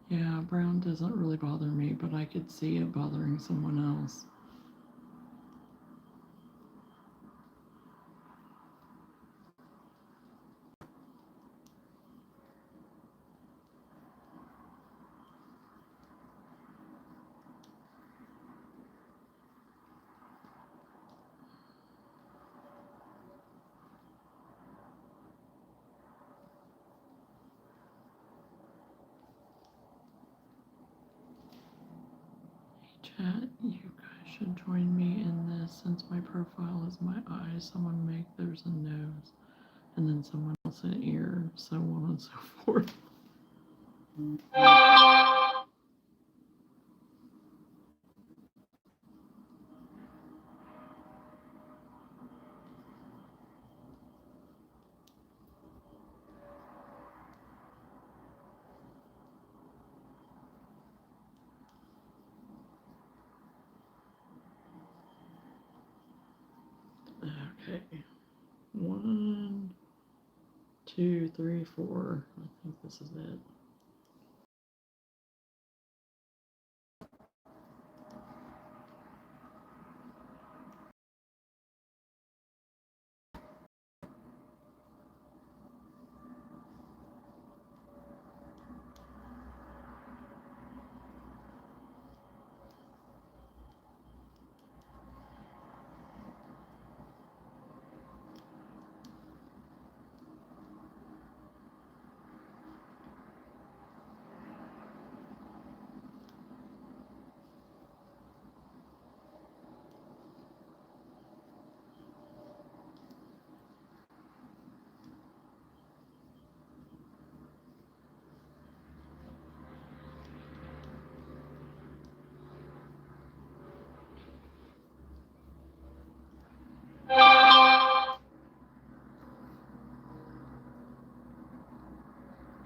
Yeah, brown doesn't really bother me, but I could see it bothering someone else. Cat, you guys should join me in this since my profile is my eyes. Someone make there's a nose, and then someone else an ear, so on and so forth. Okay. 1, 2, 3, 4. I think this is it.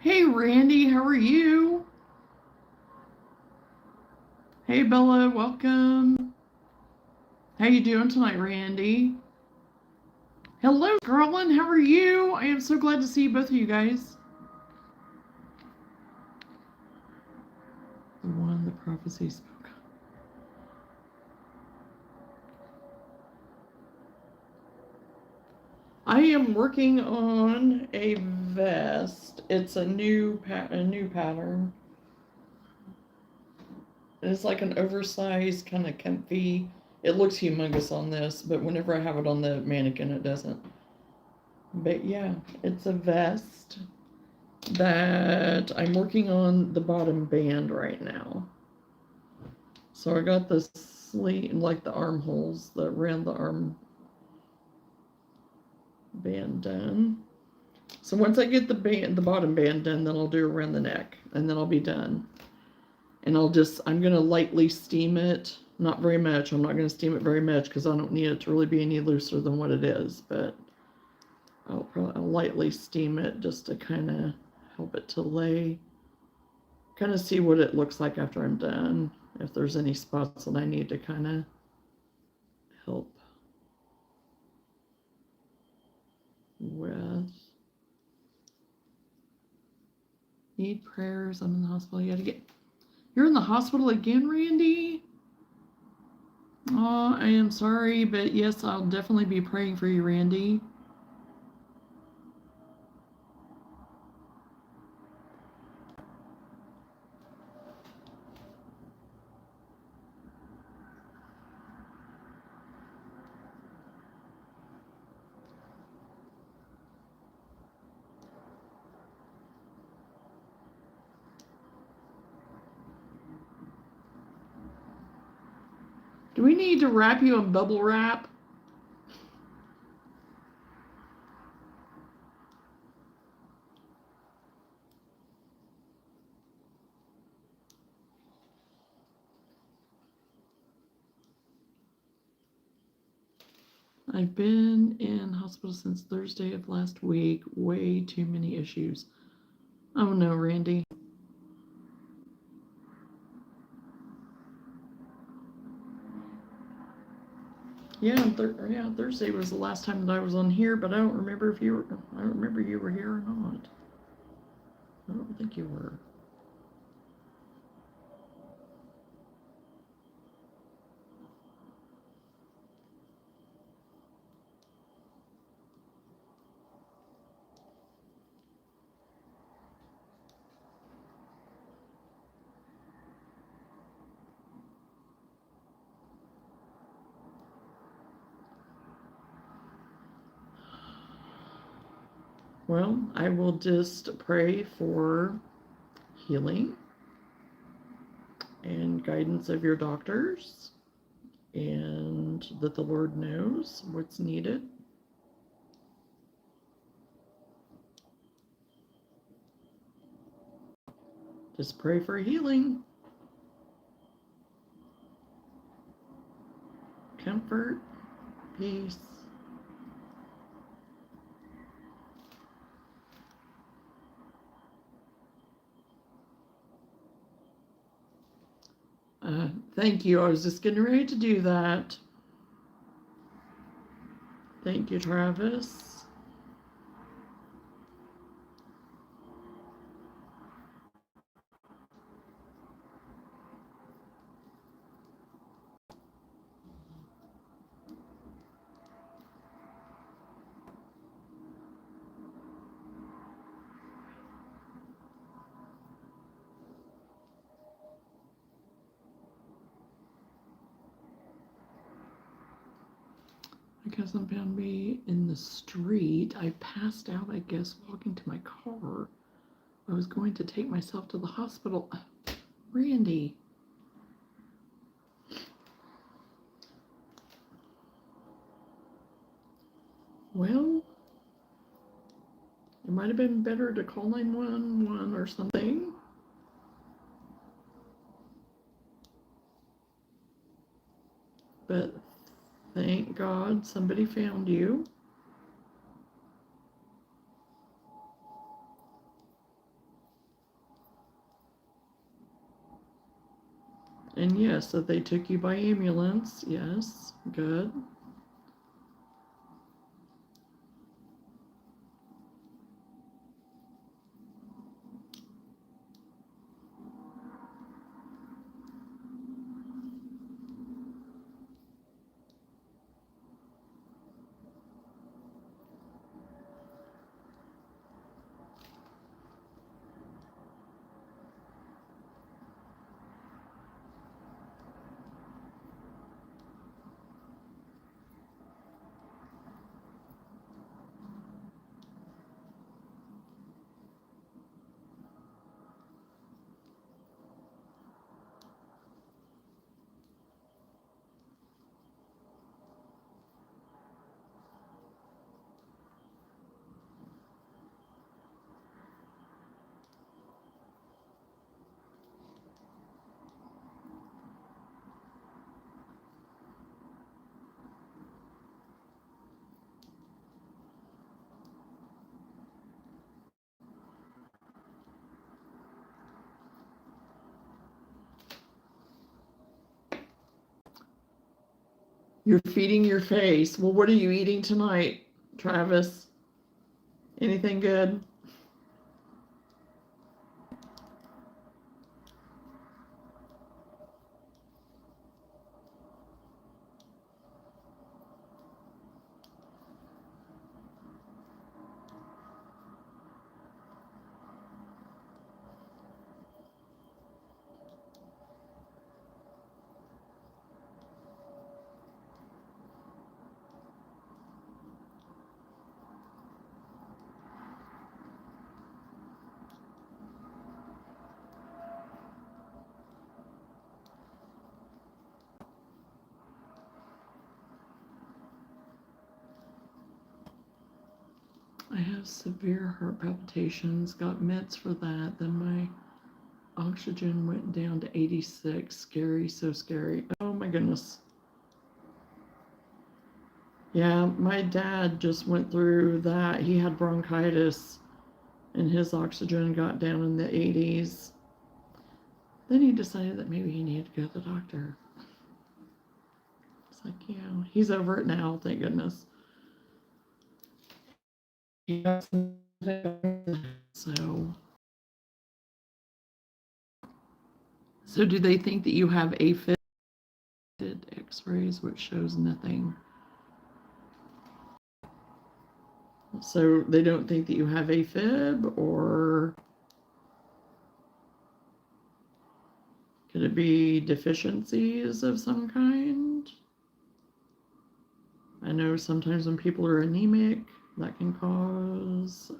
Hey Randy, how are you? Hey Bella, welcome. How you doing tonight, Randy? Hello, Garland, how are you? I am so glad to see both of you guys. The one the prophecy spoke of. I am working on a vest. It's a new pattern. It's like an oversized, kind of comfy. It looks humongous on this, but whenever I have it on the mannequin, it doesn't. But yeah, it's a vest that I'm working on the bottom band right now. So I got the sleeve, like the armholes, the around the arm band done. So once I get the bottom band done, then I'll do around the neck, and then I'll be done. And I'm gonna lightly steam it. Not very much. I'm not gonna steam it very much because I don't need it to really be any looser than what it is. But I'll lightly steam it just to kind of help it to lay. Kind of see what it looks like after I'm done. If there's any spots that I need to kind of help with. Need prayers. I'm in the hospital. You're in the hospital again, Randy? Oh, I am sorry, but yes, I'll definitely be praying for you, Randy. Do we need to wrap you in bubble wrap? I've been in hospital since Thursday of last week. Way too many issues. Oh no, Randy. Yeah, Thursday was the last time that I was on here, but I don't remember you were here or not. I don't think you were. Well, I will just pray for healing and guidance of your doctors, and that the Lord knows what's needed. Just pray for healing, comfort, peace. Thank you. I was just getting ready to do that. Thank you, Travis. My cousin found me in the street. I passed out, I guess, walking to my car. I was going to take myself to the hospital. Randy. Well, it might have been better to call 911 or something. But thank God somebody found you. And yes, that they took you by ambulance. Yes, good. You're feeding your face. Well, what are you eating tonight, Travis? Anything good? I have severe heart palpitations, got meds for that. Then my oxygen went down to 86. Scary, so scary. Oh my goodness. Yeah, my dad just went through that. He had bronchitis and his oxygen got down in the 80s. Then he decided that maybe he needed to go to the doctor. It's like, yeah, he's over it now, thank goodness. So do they think that you have AFib? X-rays, which shows nothing. So they don't think that you have AFib, or could it be deficiencies of some kind? I know sometimes when people are anemic, that can cause,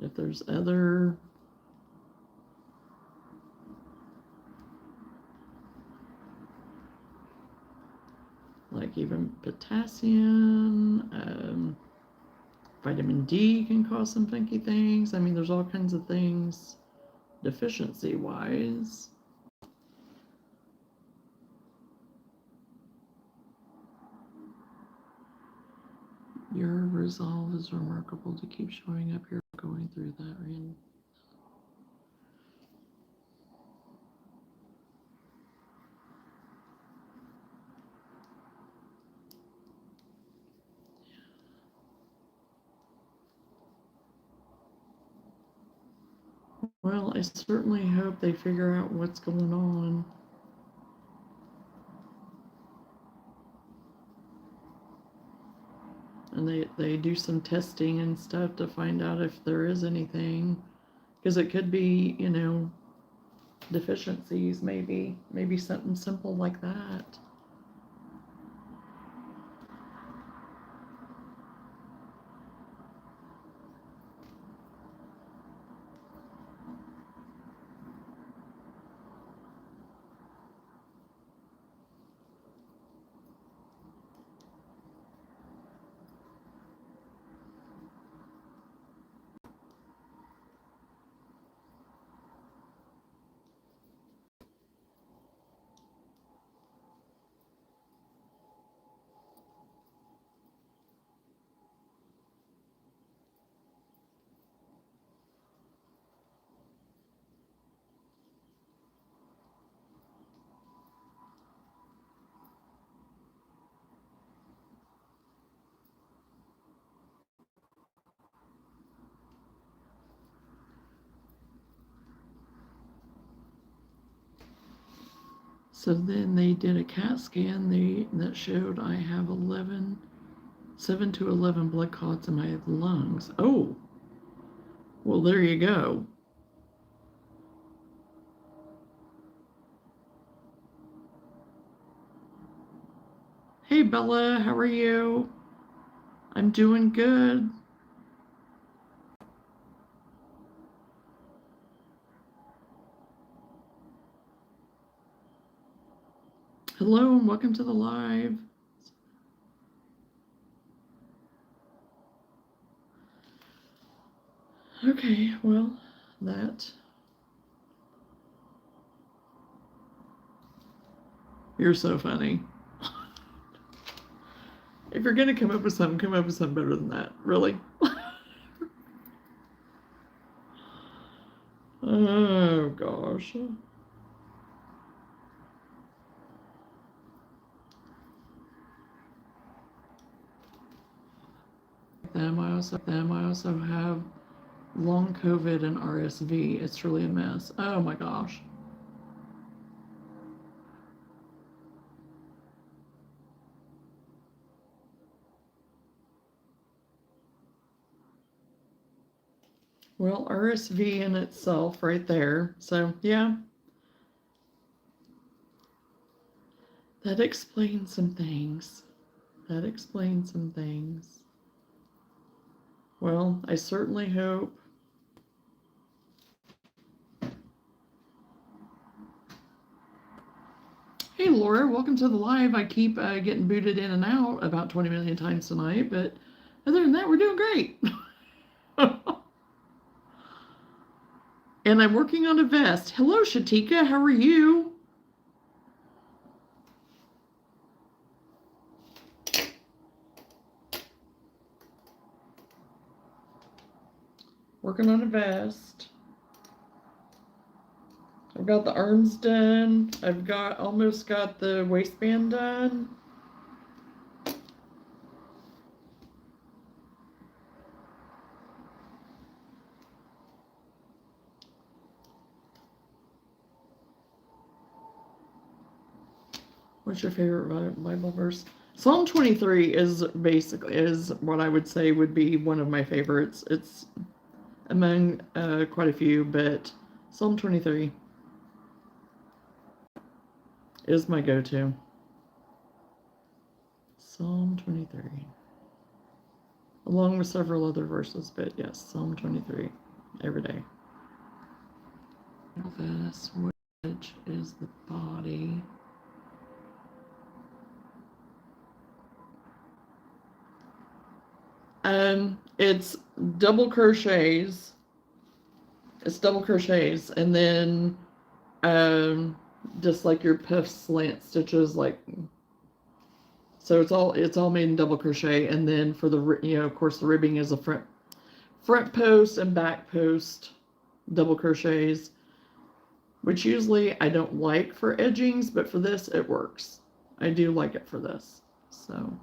if there's other like even potassium, vitamin D can cause some funky things. I mean, there's all kinds of things deficiency-wise. Your resolve is remarkable to keep showing up here, going through that, Rand. Well, I certainly hope they figure out what's going on. And they do some testing and stuff to find out if there is anything. Because it could be, you know, deficiencies, maybe something simple like that. So then they did a CAT scan that showed I have 7 to 11 blood clots in my lungs. Oh, well, there you go. Hey, Bella, how are you? I'm doing good. Hello and welcome to the live. Okay, well, you're so funny. If you're gonna come up with something better than that. Really? Oh gosh. I also have long COVID and RSV. It's really a mess. Oh my gosh. Well, RSV in itself right there. So yeah. That explains some things. Well, I certainly hope. Hey, Laura, welcome to the live. I keep getting booted in and out about 20 million times tonight, but other than that, we're doing great. And I'm working on a vest. Hello, Shatika. How are you? Working on a vest. I've got the arms done. I've almost got the waistband done. What's your favorite Bible verse? Psalm 23 is what I would say would be one of my favorites. It's among quite a few, but Psalm 23 is my go-to. Psalm 23. Along with several other verses, but yes, Psalm 23 every day. This, which is the body. It's double crochets. It's double crochets, and then just like your puff slant stitches, like, so it's all made in double crochet. And then for the, of course, the ribbing is a front post and back post double crochets, which usually I don't like for edgings, but for this it works. I do like it for this. So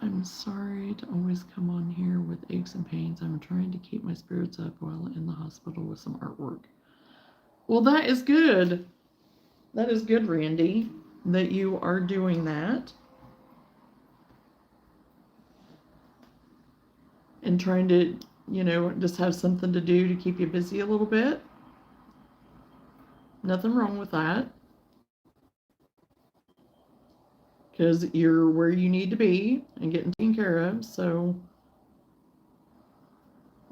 I'm sorry to always come on here with aches and pains. I'm trying to keep my spirits up while in the hospital with some artwork. Well, that is good. That is good, Randy, that you are doing that. And trying to, just have something to do to keep you busy a little bit. Nothing wrong with that. Because you're where you need to be and getting taken care of. So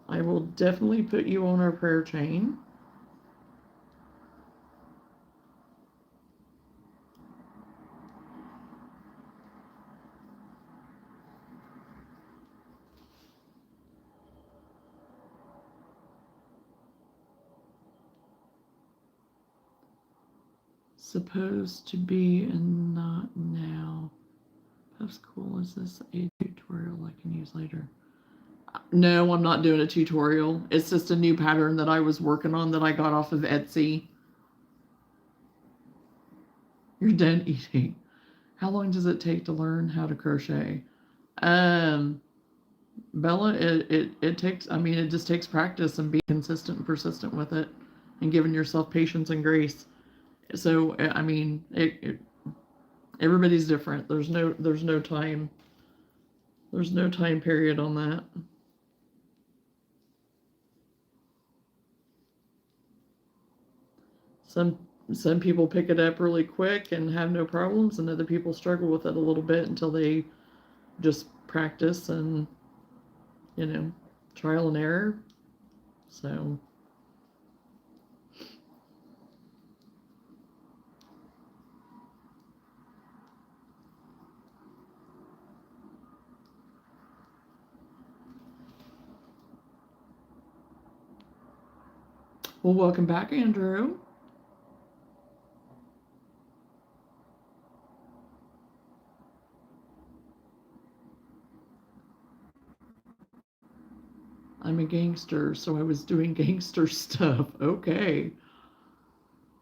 I will definitely put you on our prayer chain. Supposed to be and not now. That's cool. Is this a tutorial I can use later? No, I'm not doing a tutorial. It's just a new pattern that I was working on that I got off of Etsy. You're done eating. How long does it take to learn how to crochet? Bella, it takes, it just takes practice and being consistent and persistent with it and giving yourself patience and grace. So, everybody's different. There's no time period on that. Some people pick it up really quick and have no problems, and other people struggle with it a little bit until they just practice and, trial and error. So well, welcome back, Andrew. I'm a gangster, so I was doing gangster stuff. Okay.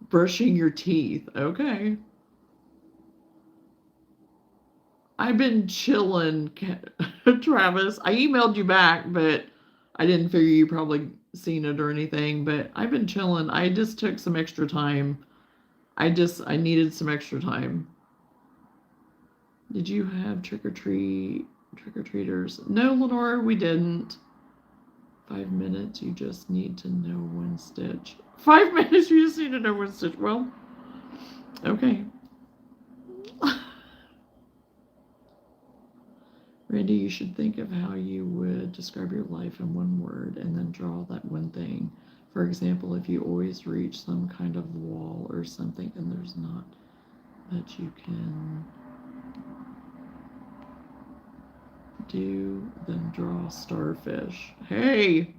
Brushing your teeth. Okay. I've been chilling, Travis. I emailed you back, but I didn't figure you probably seen it or anything. But I've been chilling. I just took some extra time. I needed some extra time. Did you have trick-or-treaters? No, Lenore, we didn't. 5 minutes, you just need to know one stitch. 5 minutes, you just need to know one stitch. Well, okay. Randy, you should think of how you would describe your life in one word and then draw that one thing. For example, if you always reach some kind of wall or something and there's not that you can do, then draw starfish. Hey!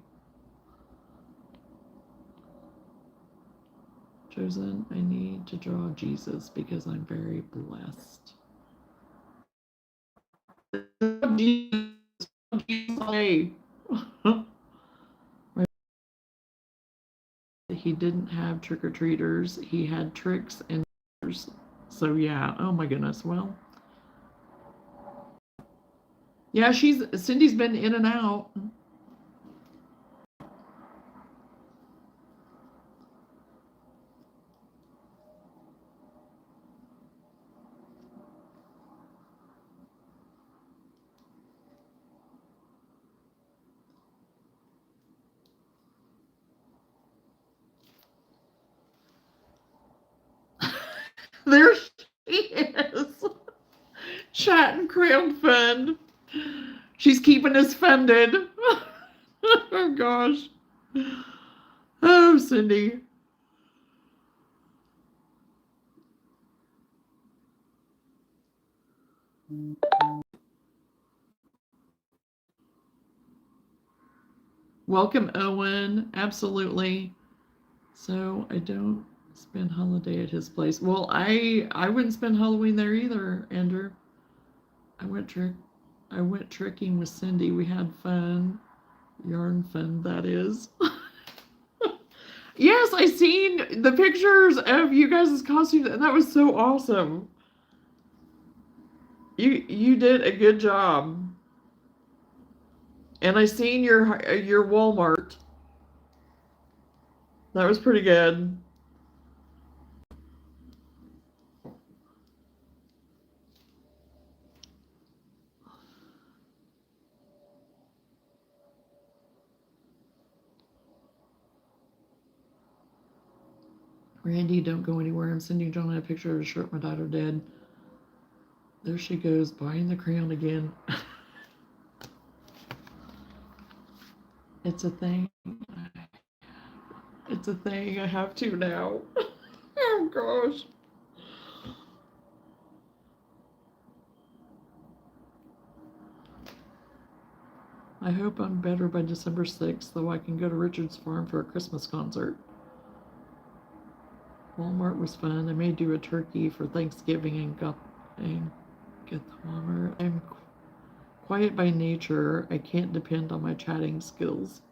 Chosen, I need to draw Jesus because I'm very blessed. He didn't have trick-or-treaters. He had tricks and so yeah. Oh my goodness. Well, yeah, Cindy's been in and out. There she is. Chat and crowdfund. She's keeping us funded. Oh gosh. Oh, Cindy. Welcome, Owen. Absolutely. So I don't spend holiday at his place. Well, I wouldn't spend Halloween there either, Andrew. I went tricking with Cindy. We had fun. Yarn fun, that is. Yes, I seen the pictures of you guys' costumes, and that was so awesome. You did a good job. And I seen your Walmart. That was pretty good. Randy, don't go anywhere. I'm sending Johnna a picture of a shirt my daughter did. There she goes, buying the crayon again. It's a thing. It's a thing. I have to now. Oh gosh. I hope I'm better by December 6th, though I can go to Richard's Farm for a Christmas concert. Walmart was fun. I may do a turkey for Thanksgiving and get the Walmart. I'm quiet by nature. I can't depend on my chatting skills.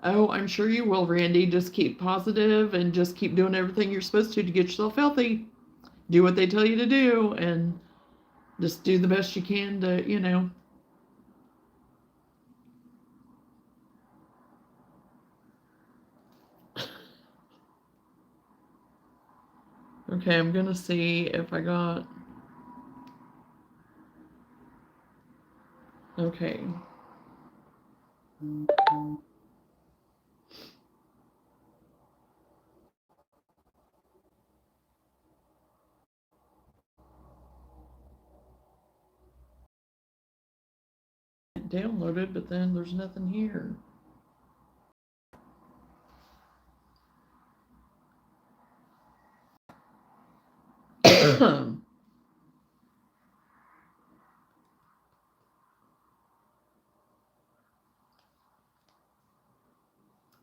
Oh, I'm sure you will, Randy. Just keep positive and just keep doing everything you're supposed to get yourself healthy. Do what they tell you to do and just do the best you can to, Okay, I'm gonna see if I got. Okay. Downloaded, but then there's nothing here.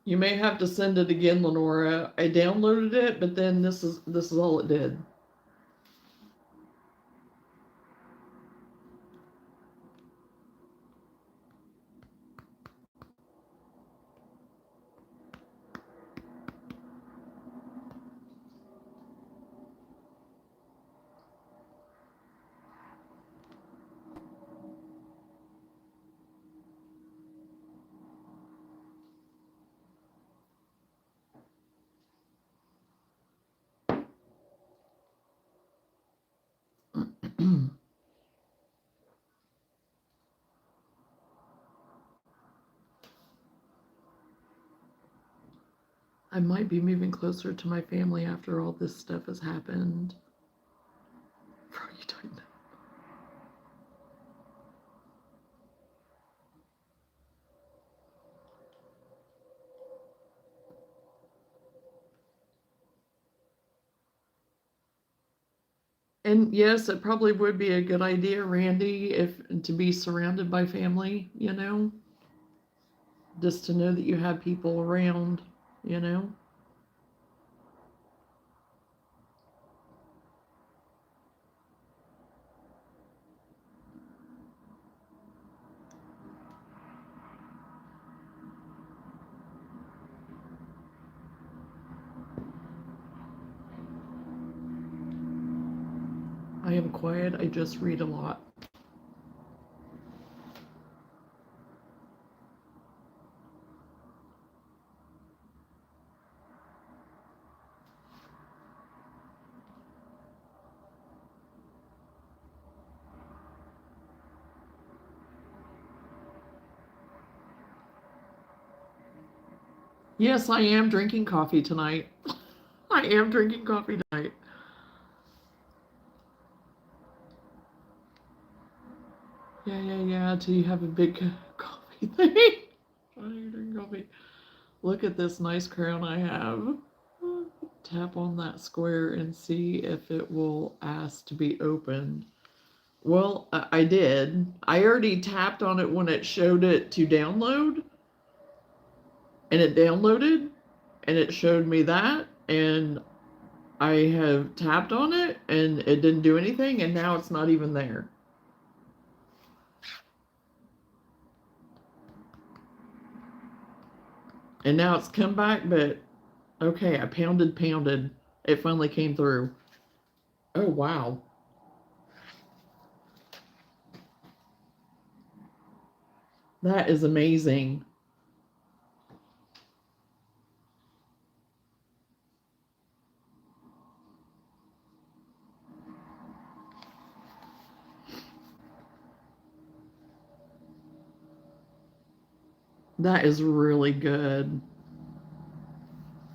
You may have to send it again, Lenora. I downloaded it, but then this is all it did. I might be moving closer to my family after all this stuff has happened. Bro, you don't know. And yes, it probably would be a good idea, Randy, if to be surrounded by family, just to know that you have people around, you know. I am quiet. I just read a lot. Yes, I am drinking coffee tonight. I am drinking coffee tonight. Yeah. Do you have a big coffee thing? Why are you drinking coffee? Look at this nice crown I have. Tap on that square and see if it will ask to be opened. Well, I did. I already tapped on it when it showed it to download, and it downloaded, and it showed me that, and I have tapped on it, and it didn't do anything, and now it's not even there. And now it's come back, but okay, I pounded. It finally came through. Oh, wow. That is amazing. That is really good.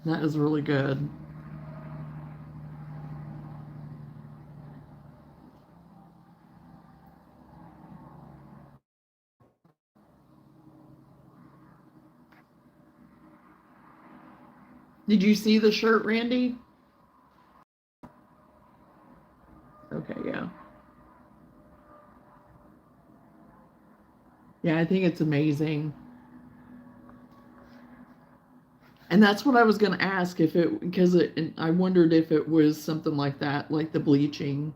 That is really good. Did you see the shirt, Randy? Okay, yeah. Yeah, I think it's amazing. And that's what I was going to ask if it, because I wondered if it was something like that, like the bleaching.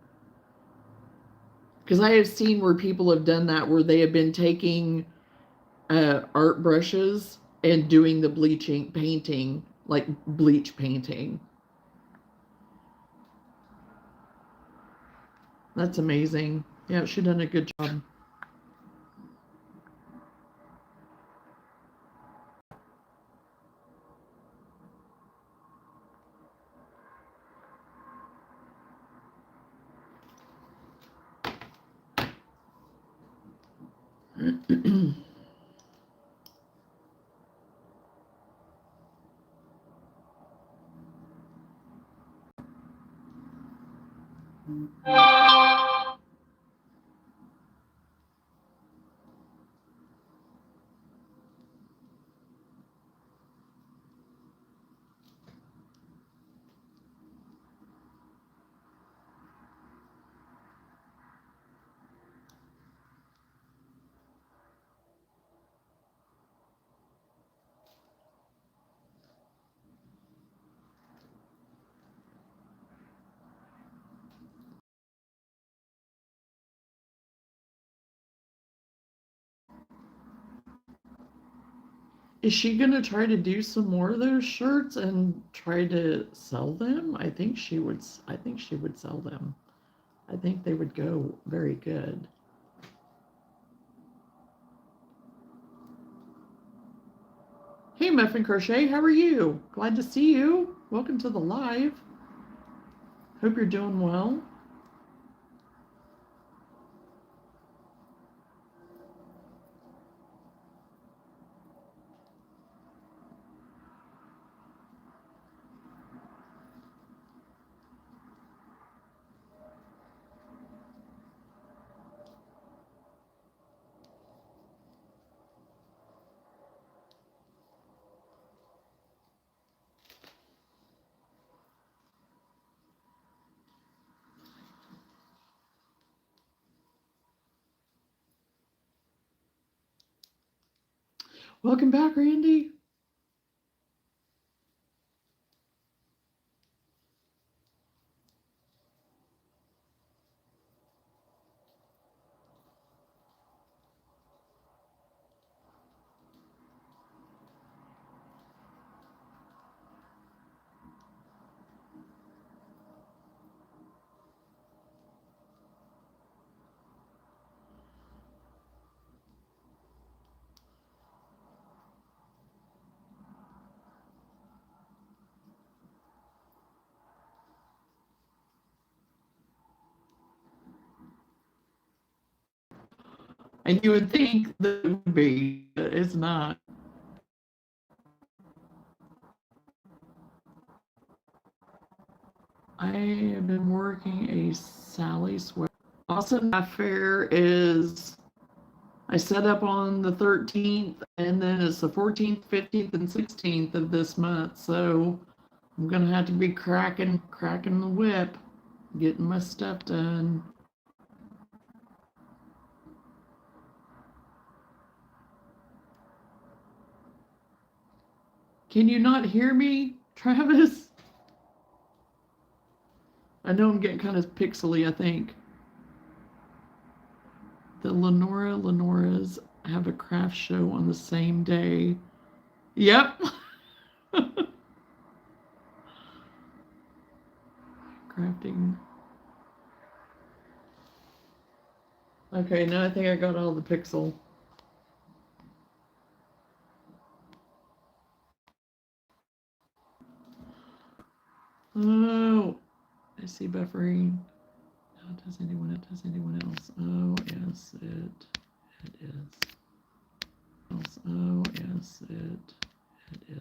Because I have seen where people have done that, where they have been taking art brushes and doing the bleaching, painting, like bleach painting. That's amazing. Yeah, she done a good job. Is she gonna try to do some more of those shirts and try to sell them? I think she would. I think she would sell them. I think they would go very good. Hey, Muffin Crochet, how are you? Glad to see you. Welcome to the live. Hope you're doing well. Welcome back, Randy. And you would think that it would be, but it's not. I have been working a Sally sweater. Awesome Fair is, I set up on the 13th, and then it's the 14th, 15th, and 16th of this month. So I'm gonna have to be cracking the whip, getting my stuff done. Can you not hear me, Travis? I know I'm getting kind of pixely, I think. The Lenoras have a craft show on the same day. Yep. Crafting. Okay, now I think I got all the pixel. Oh, I see buffering. How does anyone else? Oh, yes, it is. Oh, yes, it is.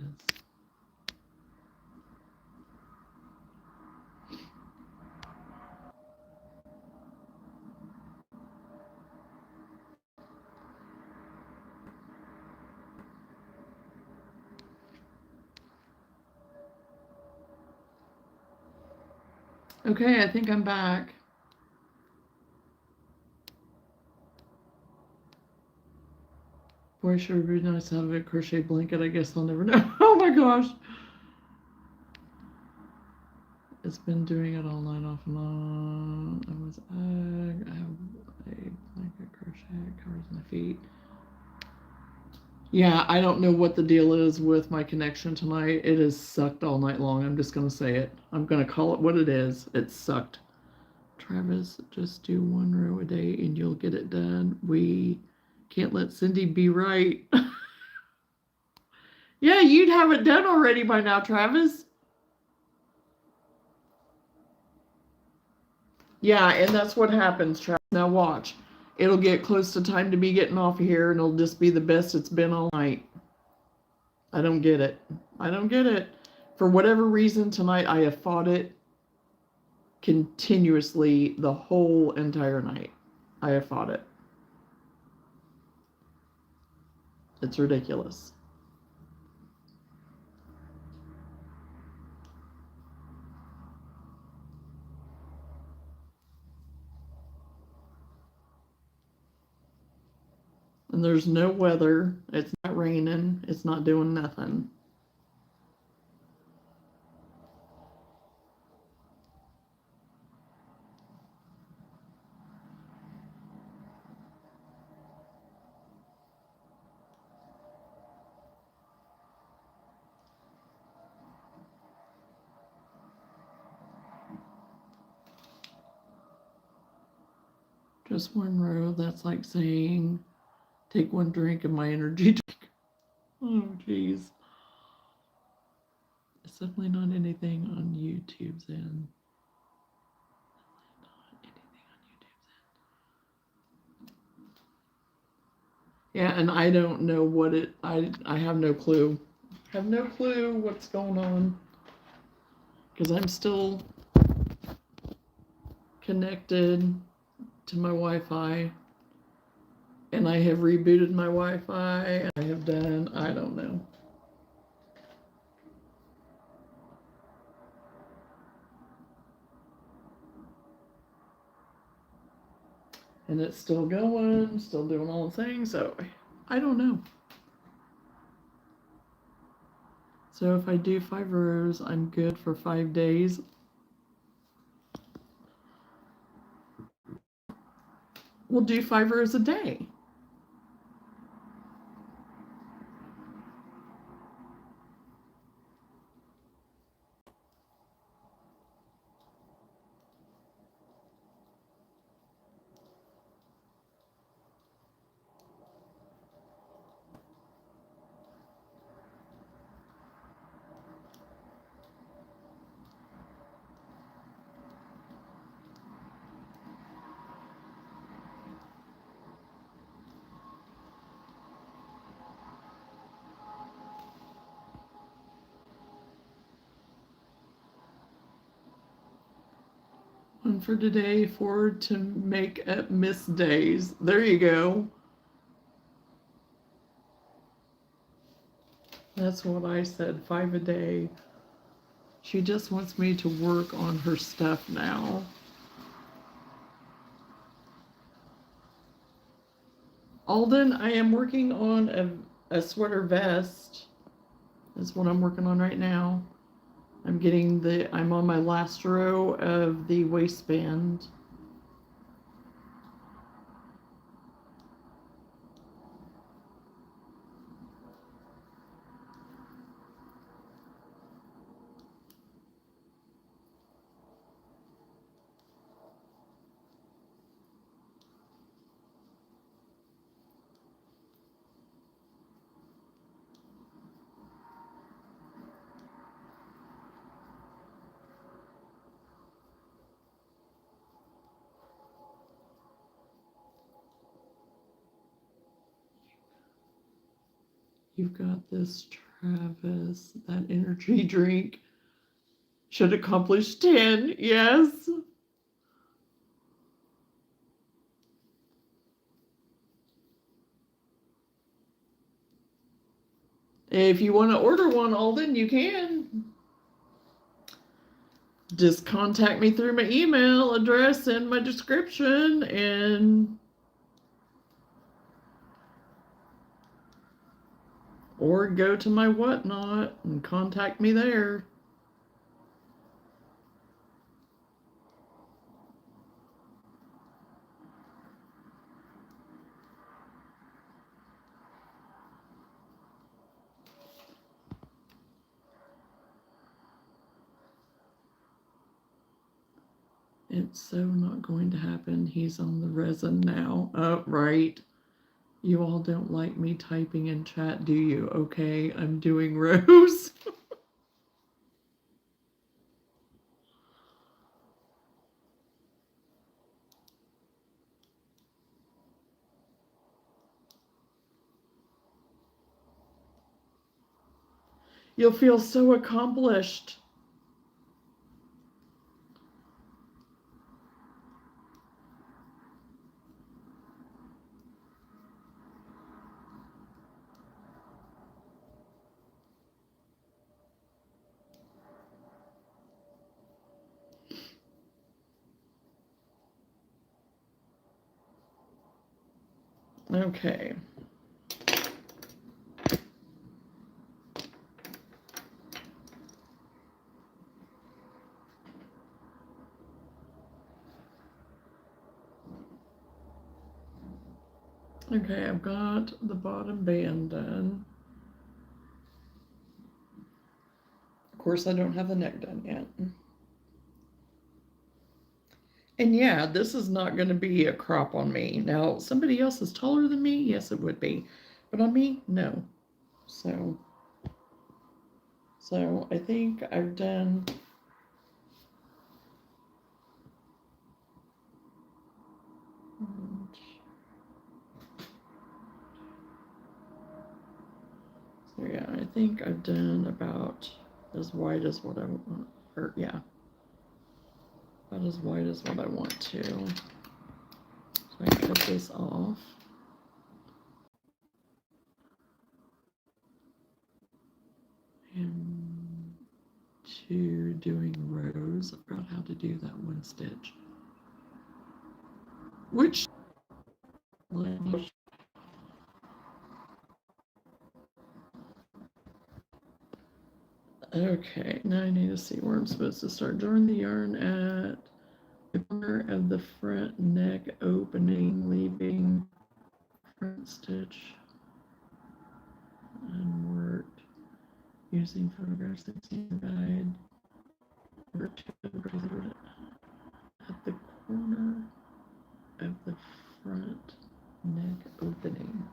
Okay, I think I'm back. Boy, sure would be nice to have a crochet blanket. I guess I'll never know. Oh my gosh. It's been doing it all night off and on. I have a blanket crochet, it covers my feet. Yeah, I don't know what the deal is with my connection tonight. It has sucked all night long. I'm just going to say it. I'm going to call it what it is. It sucked. Travis, just do one row a day and you'll get it done. We can't let Cindy be right. Yeah, you'd have it done already by now, Travis. Yeah, and that's what happens, Travis. Now watch. It'll get close to time to be getting off of here and it'll just be the best it's been all night. I don't get it. I don't get it. For whatever reason, tonight I have fought it continuously the whole entire night. I have fought it. It's ridiculous. And there's no weather. It's not raining. It's not doing nothing. Just one row. That's like saying, take one drink of my energy drink. Oh, jeez. It's definitely not anything on YouTube's end. Yeah, and I don't know what it, I have no clue. Have no clue what's going on. Because I'm still connected to my Wi-Fi. And I have rebooted my Wi-Fi. And I have done, I don't know. And it's still going, still doing all the things. So I don't know. So if I do 5 rows, I'm good for 5 days. We'll do 5 rows a day. one for today, 4 to make up missed days. There you go. That's what I said, 5 a day. She just wants me to work on her stuff now. Alden, I am working on a sweater vest. That's what I'm working on right now. I'm on my last row of the waistband. You've got this, Travis. That energy drink should accomplish 10. Yes. If you want to order one, Alden, you can. Just contact me through my email address in my description or go to my whatnot and contact me there. It's so not going to happen. He's on the resin now. Oh, right. You all don't like me typing in chat, do you? Okay, I'm doing rows. You'll feel so accomplished. Okay. Okay, I've got the bottom band done. Of course, I don't have the neck done yet. And yeah, this is not going to be a crop on me. Now, somebody else is taller than me, yes, it would be. But on me, no. So I think I've done. So yeah, I think I've done about as wide as what I want, or yeah, about as wide as what I want to. So I cut this off. And to doing rows, I forgot how to do that one stitch. Which okay, now I need to see where I'm supposed to start. Drawing the yarn at the corner of the front neck opening, leaving front stitch unworked, using photographs that guide or to at the corner of the front neck opening.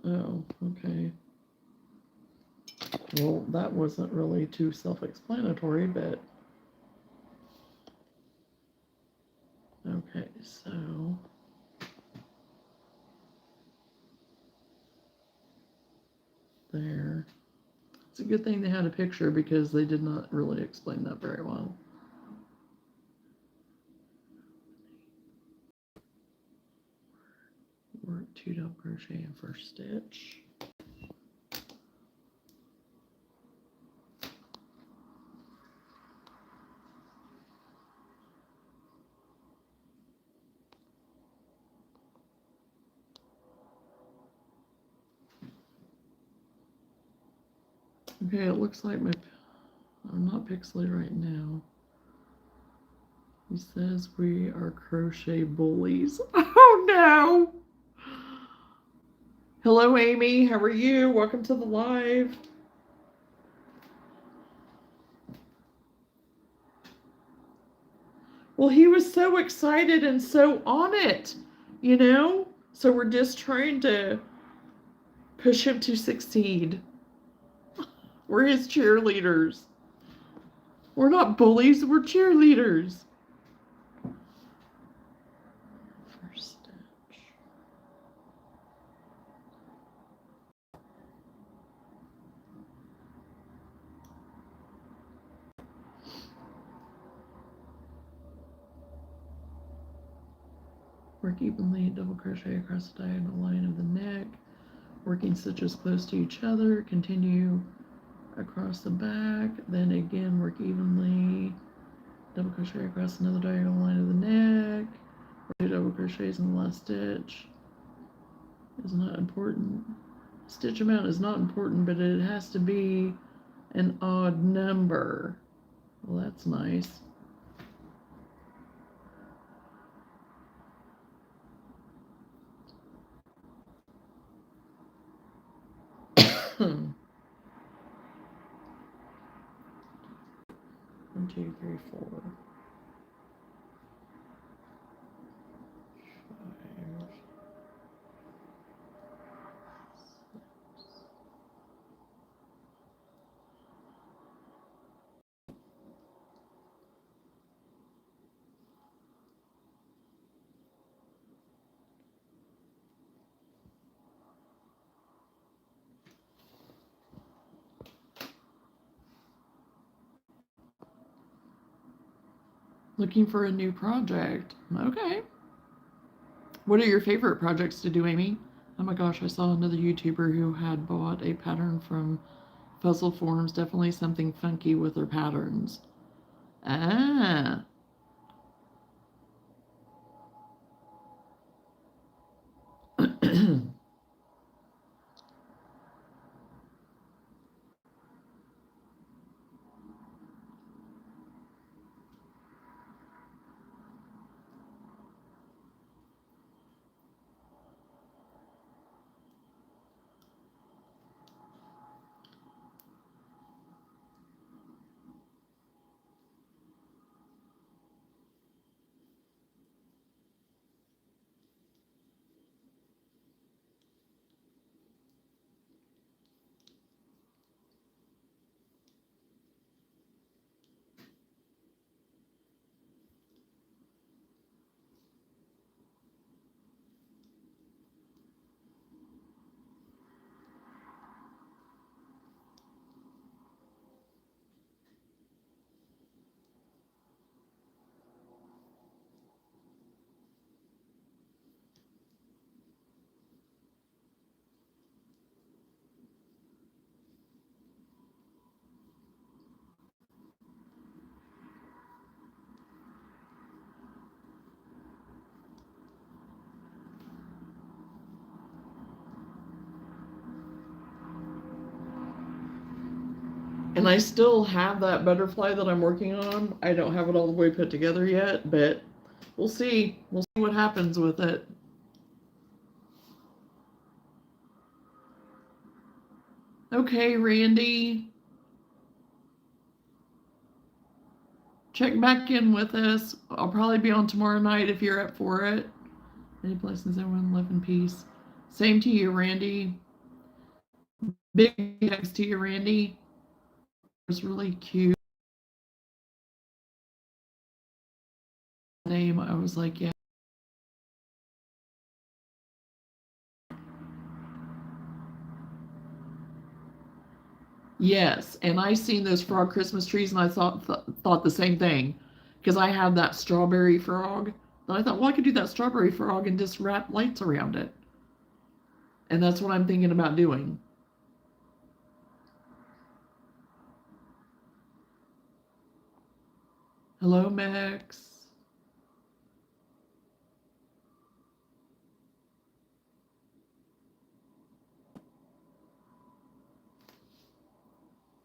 Oh, okay. Well, that wasn't really too self-explanatory, but there. It's a good thing they had a picture because they did not really explain that very well. Work 2 double crochet in first stitch. Okay, it looks like I'm not pixely right now. He says we are crochet bullies. Oh no! Hello, Amy. How are you? Welcome to the live. Well, he was so excited and so on it, you know? So we're just trying to push him to succeed. We're his cheerleaders. We're not bullies, we're cheerleaders. First stitch. Work evenly, double crochet across the diagonal line of the neck, working stitches close to each other, continue across the back, then again work evenly, double crochet across another diagonal line of the neck, 2 double crochets in the last stitch. Is not important. Stitch amount is not important, but it has to be an odd number. Well, that's nice. One, 2, 3, 4, 5. Looking for a new project. Okay. What are your favorite projects to do, Amy? Oh my gosh, I saw another YouTuber who had bought a pattern from Puzzle Forms. Definitely something funky with their patterns. Ah. And I still have that butterfly that I'm working on. I don't have it all the way put together yet, but we'll see. We'll see what happens with it. Okay, Randy. Check back in with us. I'll probably be on tomorrow night if you're up for it. Any blessings, everyone. Love and peace. Same to you, Randy. Big hugs to you, Randy. It was really cute. Name. I was like, yeah. Yes, and I seen those frog Christmas trees, and I thought the same thing, because I have that strawberry frog. And I thought, well, I could do that strawberry frog and just wrap lights around it, and that's what I'm thinking about doing. Hello, Max.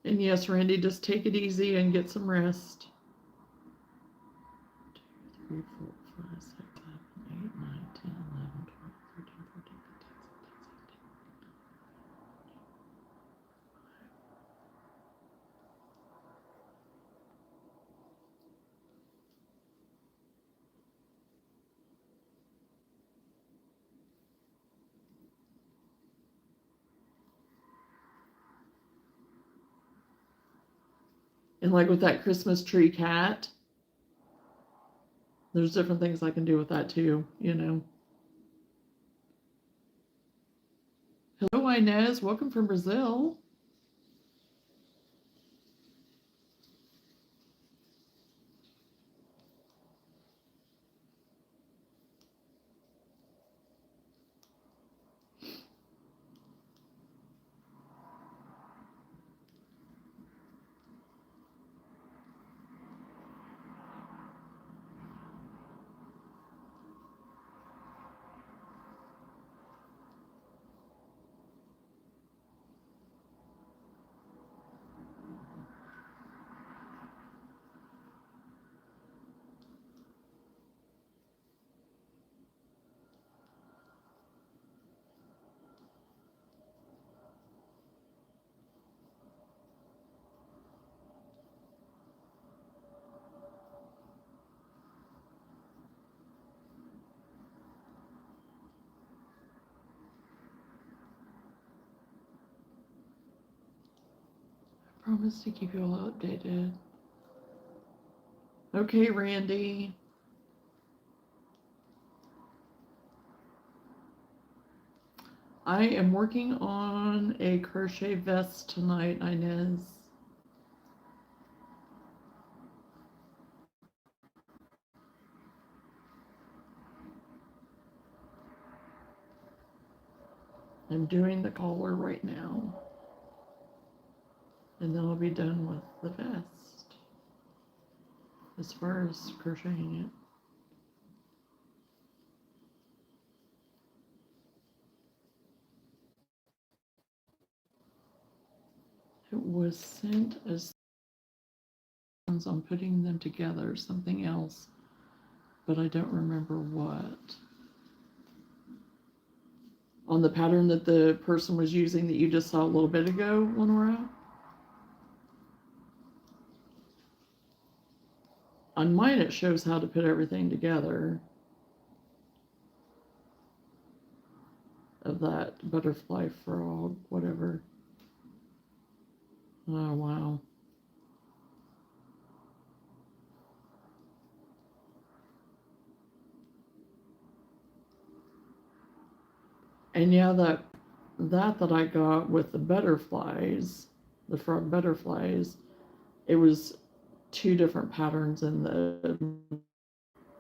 And yes, Randy, just take it easy and get some rest. 2, 3, 4, 5, 6, 7, 8, 9, 10, 11, 12, 13, 14, 15, 16, 17. And like with that Christmas tree cat, there's different things I can do with that too, you know. Hello, Inez. Welcome from Brazil. I promise to keep you all updated. Okay, Randy. I am working on a crochet vest tonight, Inez. I'm doing the collar right now. And then I'll be done with the vest as far as crocheting it. It was sent as on putting them together, something else, but I don't remember what. On the pattern that the person was using that you just saw a little bit ago, Lenora? On mine, it shows how to put everything together of that butterfly frog, whatever. Oh, wow. And yeah, that I got with the butterflies, the frog butterflies, it was two different patterns in the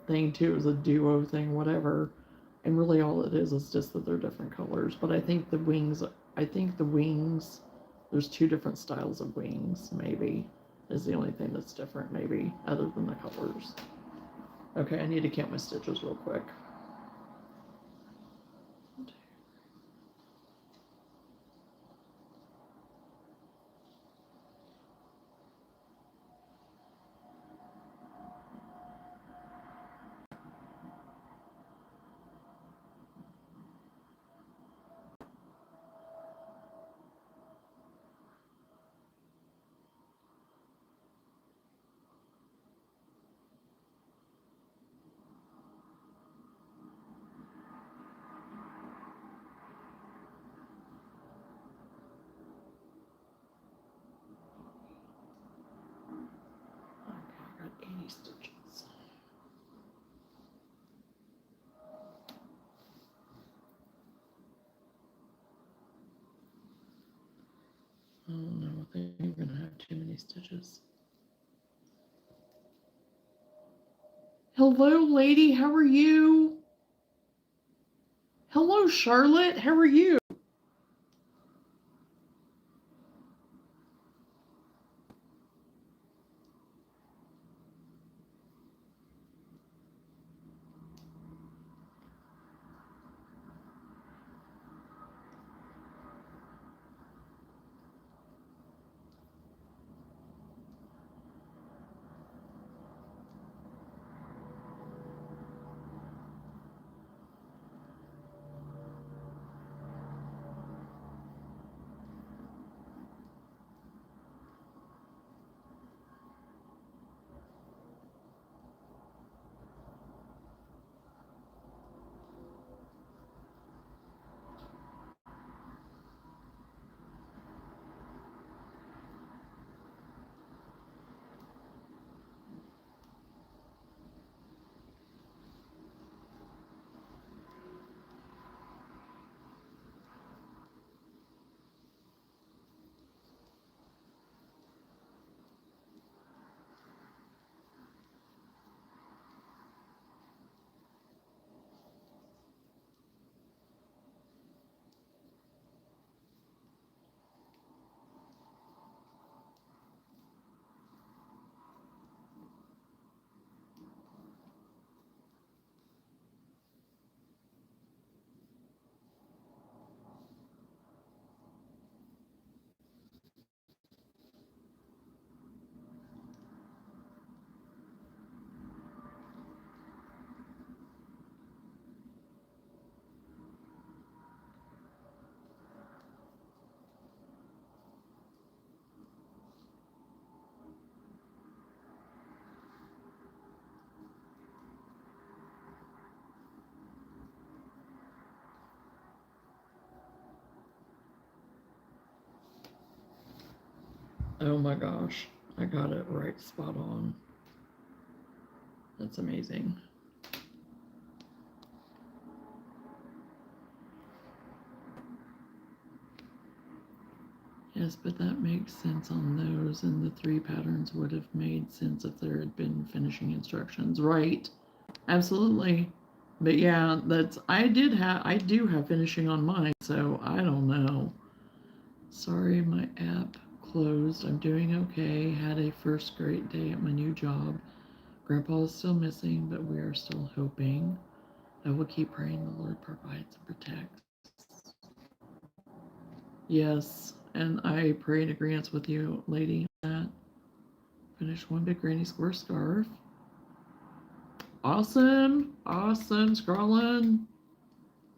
thing too. It was a duo thing, whatever. And really all it is just that they're different colors. But I think the wings, there's two different styles of wings, maybe, is the only thing that's different, maybe, other than the colors. Okay, I need to count my stitches real quick. Okay, I got 80 stitches. I don't know what they many stitches. Hello, lady. How are you? Hello, Charlotte. How are you? Oh my gosh, I got it right spot on. That's amazing. Yes, but that makes sense on those, and the 3 patterns would have made sense if there had been finishing instructions. Right. Absolutely. But yeah, I do have finishing on mine, so I don't know. Sorry, my app closed. I'm doing okay. Had a first great day at my new job. Grandpa is still missing, but we are still hoping. I will keep praying the Lord provides and protects. Yes, and I pray in agreement with you, lady. That finish one big granny square scarf. Awesome, awesome, Scrawlin.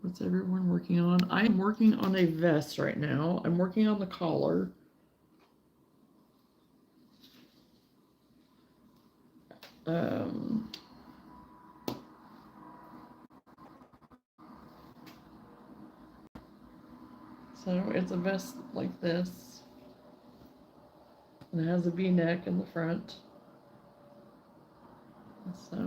What's everyone working on? I am working on a vest right now. I'm working on the collar. So it's a vest like this. And it has a V-neck in the front. So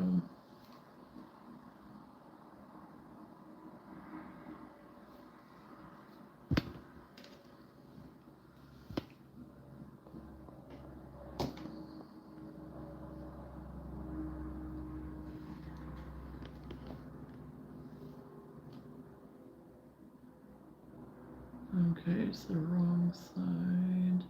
okay, so wrong side.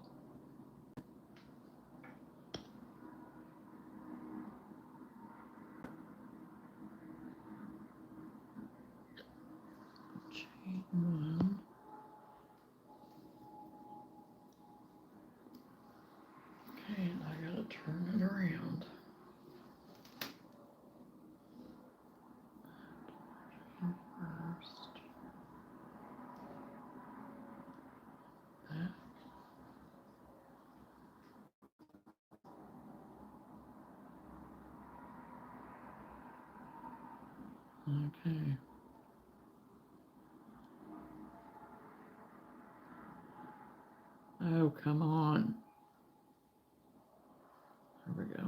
Chain 1. Okay, and I gotta turn it around. First. That. Okay. Oh, come on. There we go.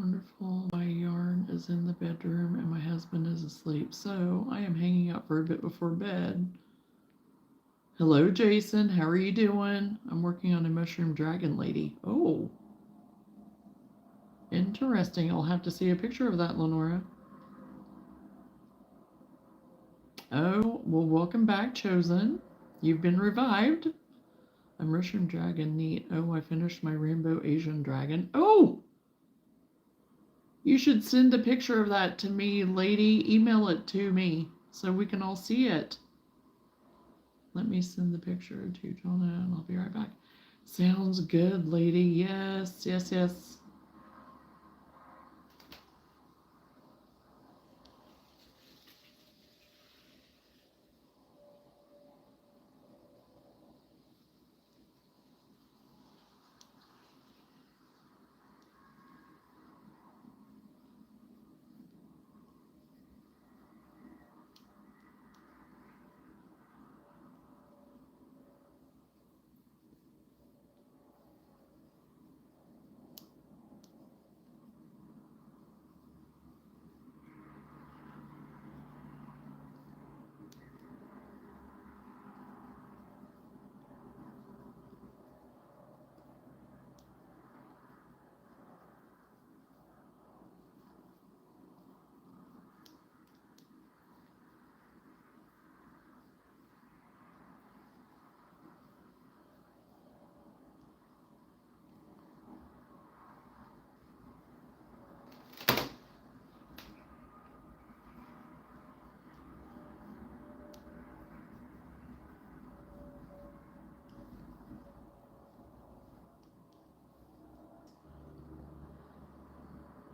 Wonderful. My yarn is in the bedroom and my husband is asleep, so I am hanging out for a bit before bed. Hello, Jason. How are you doing? I'm working on a mushroom dragon lady. Oh, interesting. I'll have to see a picture of that, Lenora. Oh, well, welcome back, Chosen. You've been revived. A mushroom dragon, neat. Oh, I finished my rainbow Asian dragon. Oh! You should send a picture of that to me, lady. Email it to me so we can all see it. Let me send the picture to Johnna and I'll be right back. Sounds good, lady. Yes, yes, yes.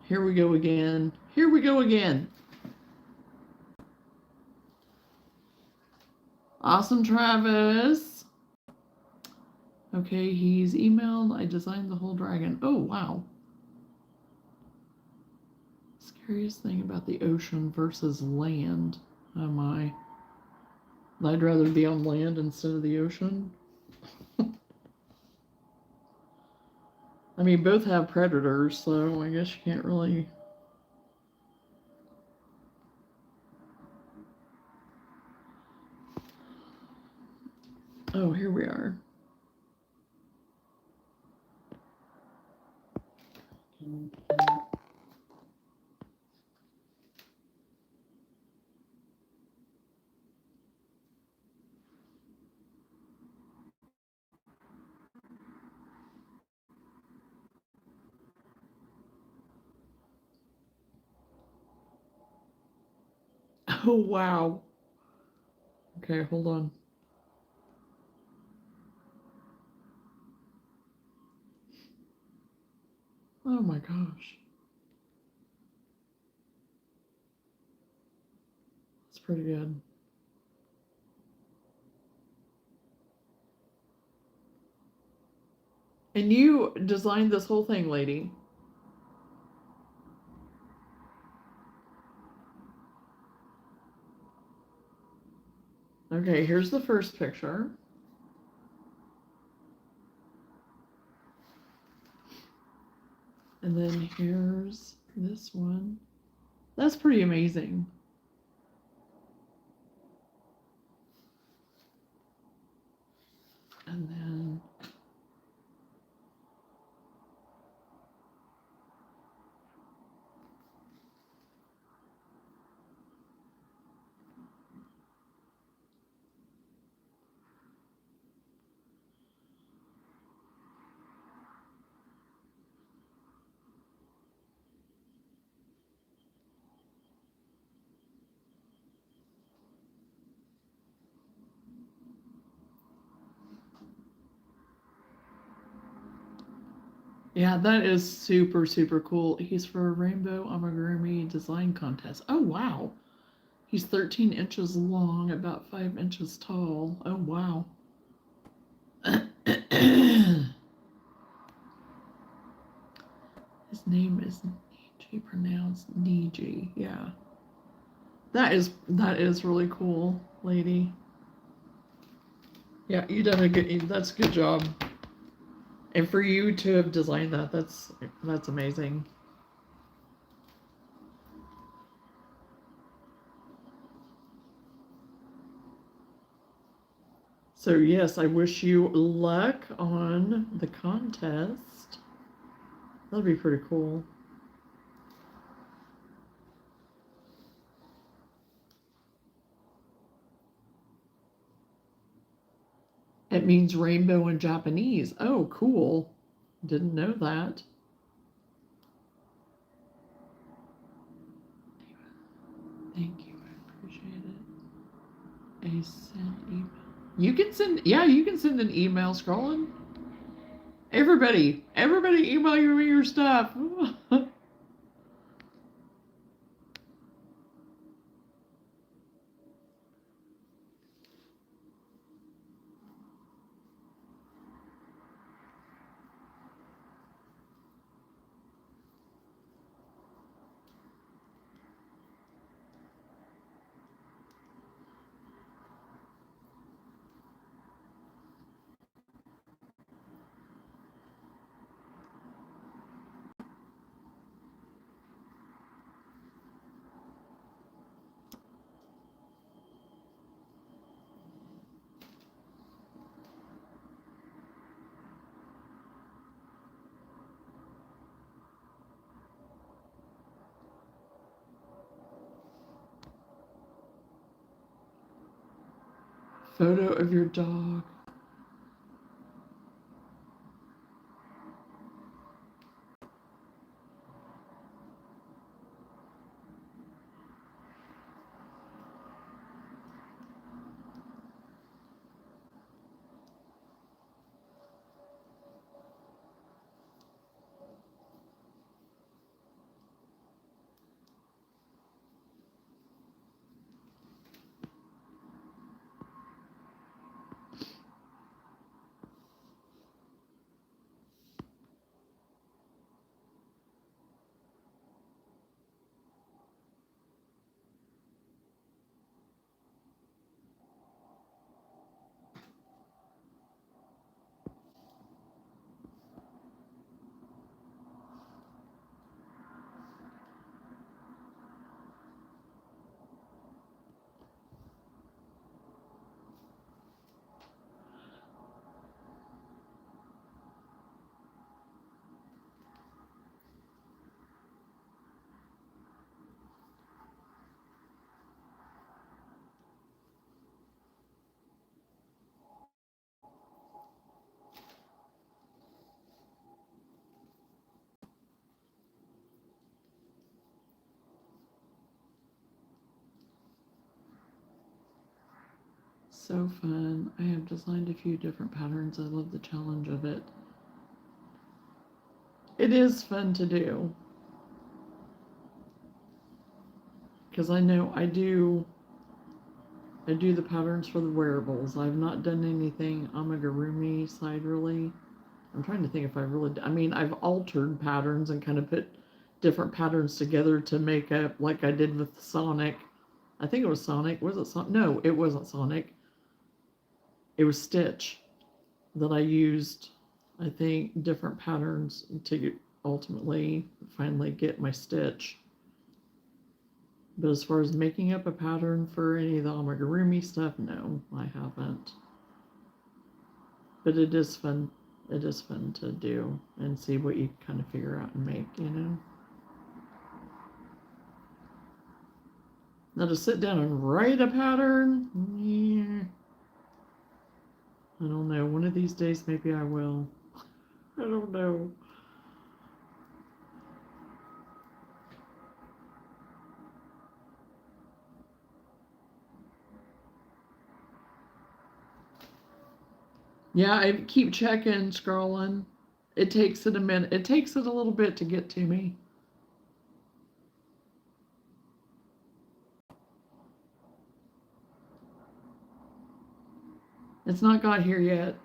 Here we go again. Here we go again. Awesome, Travis. Okay, he's emailed. I designed the whole dragon. Oh, wow. Scariest thing about the ocean versus land. Oh, my. I'd rather be on land instead of the ocean. I mean, both have predators, so I guess you can't really. Oh, here we are. Oh, wow. Okay, hold on. Oh my gosh. That's pretty good. And you designed this whole thing, lady. Okay, here's the first picture. And then here's this one. That's pretty amazing. And then yeah, that is super, super cool. He's for a Rainbow Amigurumi Design Contest. Oh, wow. He's 13 inches long, about 5 inches tall. Oh, wow. His name is Niji, pronounced Niji. Yeah. That is really cool, lady. Yeah, you done a good. That's a good job. And for you to have designed that, that's amazing. So yes, I wish you luck on the contest. That'll be pretty cool. It means rainbow in Japanese. Oh, cool. Didn't know that. Thank you. I appreciate it. A send email. You can send, yeah, you can send an email, scrolling. Everybody email you your stuff. Photo of your dog. So fun. I have designed a few different patterns. I love the challenge of it. It is fun to do. Because I know I do the patterns for the wearables. I've not done anything amigurumi side really. I'm trying to think if I really, I mean, I've altered patterns and kind of put different patterns together to make up, like I did with Sonic. I think it was Sonic. Was it Sonic? No, it wasn't Sonic. It was Stitch that I used, I think, different patterns to ultimately finally get my Stitch. But as far as making up a pattern for any of the amigurumi stuff, no, I haven't. But it is fun. It is fun to do and see what you kind of figure out and make, you know. Now to sit down and write a pattern, yeah, I don't know. One of these days, maybe I will. I don't know. Yeah, I keep checking, scrolling. It takes it a minute. It takes it a little bit to get to me. It's not got here yet.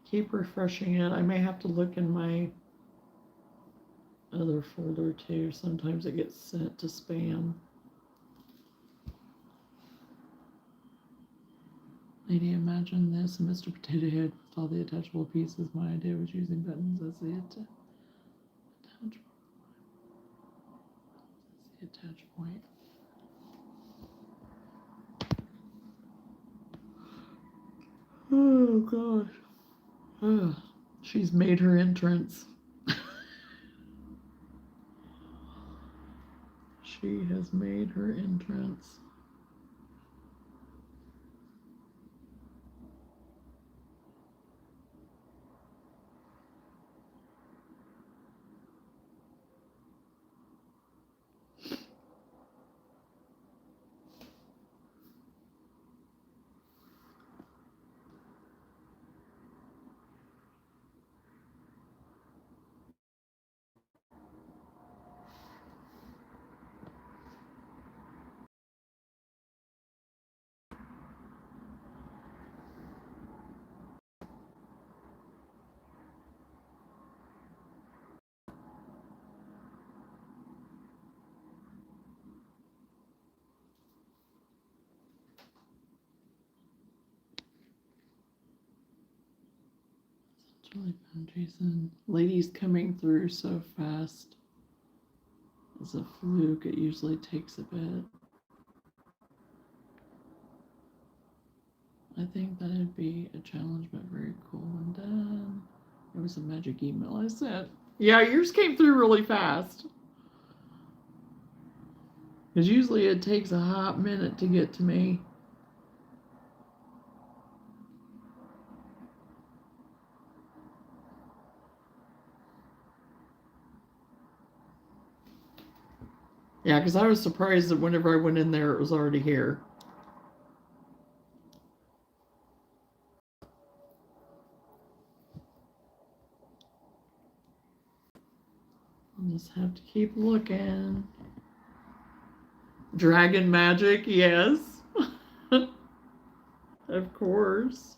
Keep refreshing it. I may have to look in my other folder too. Sometimes it gets sent to spam. Lady, imagine this, Mr. Potato Head with all the attachable pieces. My idea was using buttons as the attach. The attach point. Oh gosh. She's made her entrance. She has made her entrance. It's really fun, Jason. Ladies coming through so fast. It's a fluke. It usually takes a bit. I think that'd be a challenge, but very cool and done. It was a magic email I sent. Yeah, yours came through really fast. Because usually it takes a hot minute to get to me. Yeah, because I was surprised that whenever I went in there, it was already here. I'll just have to keep looking. Dragon magic, yes. Of course.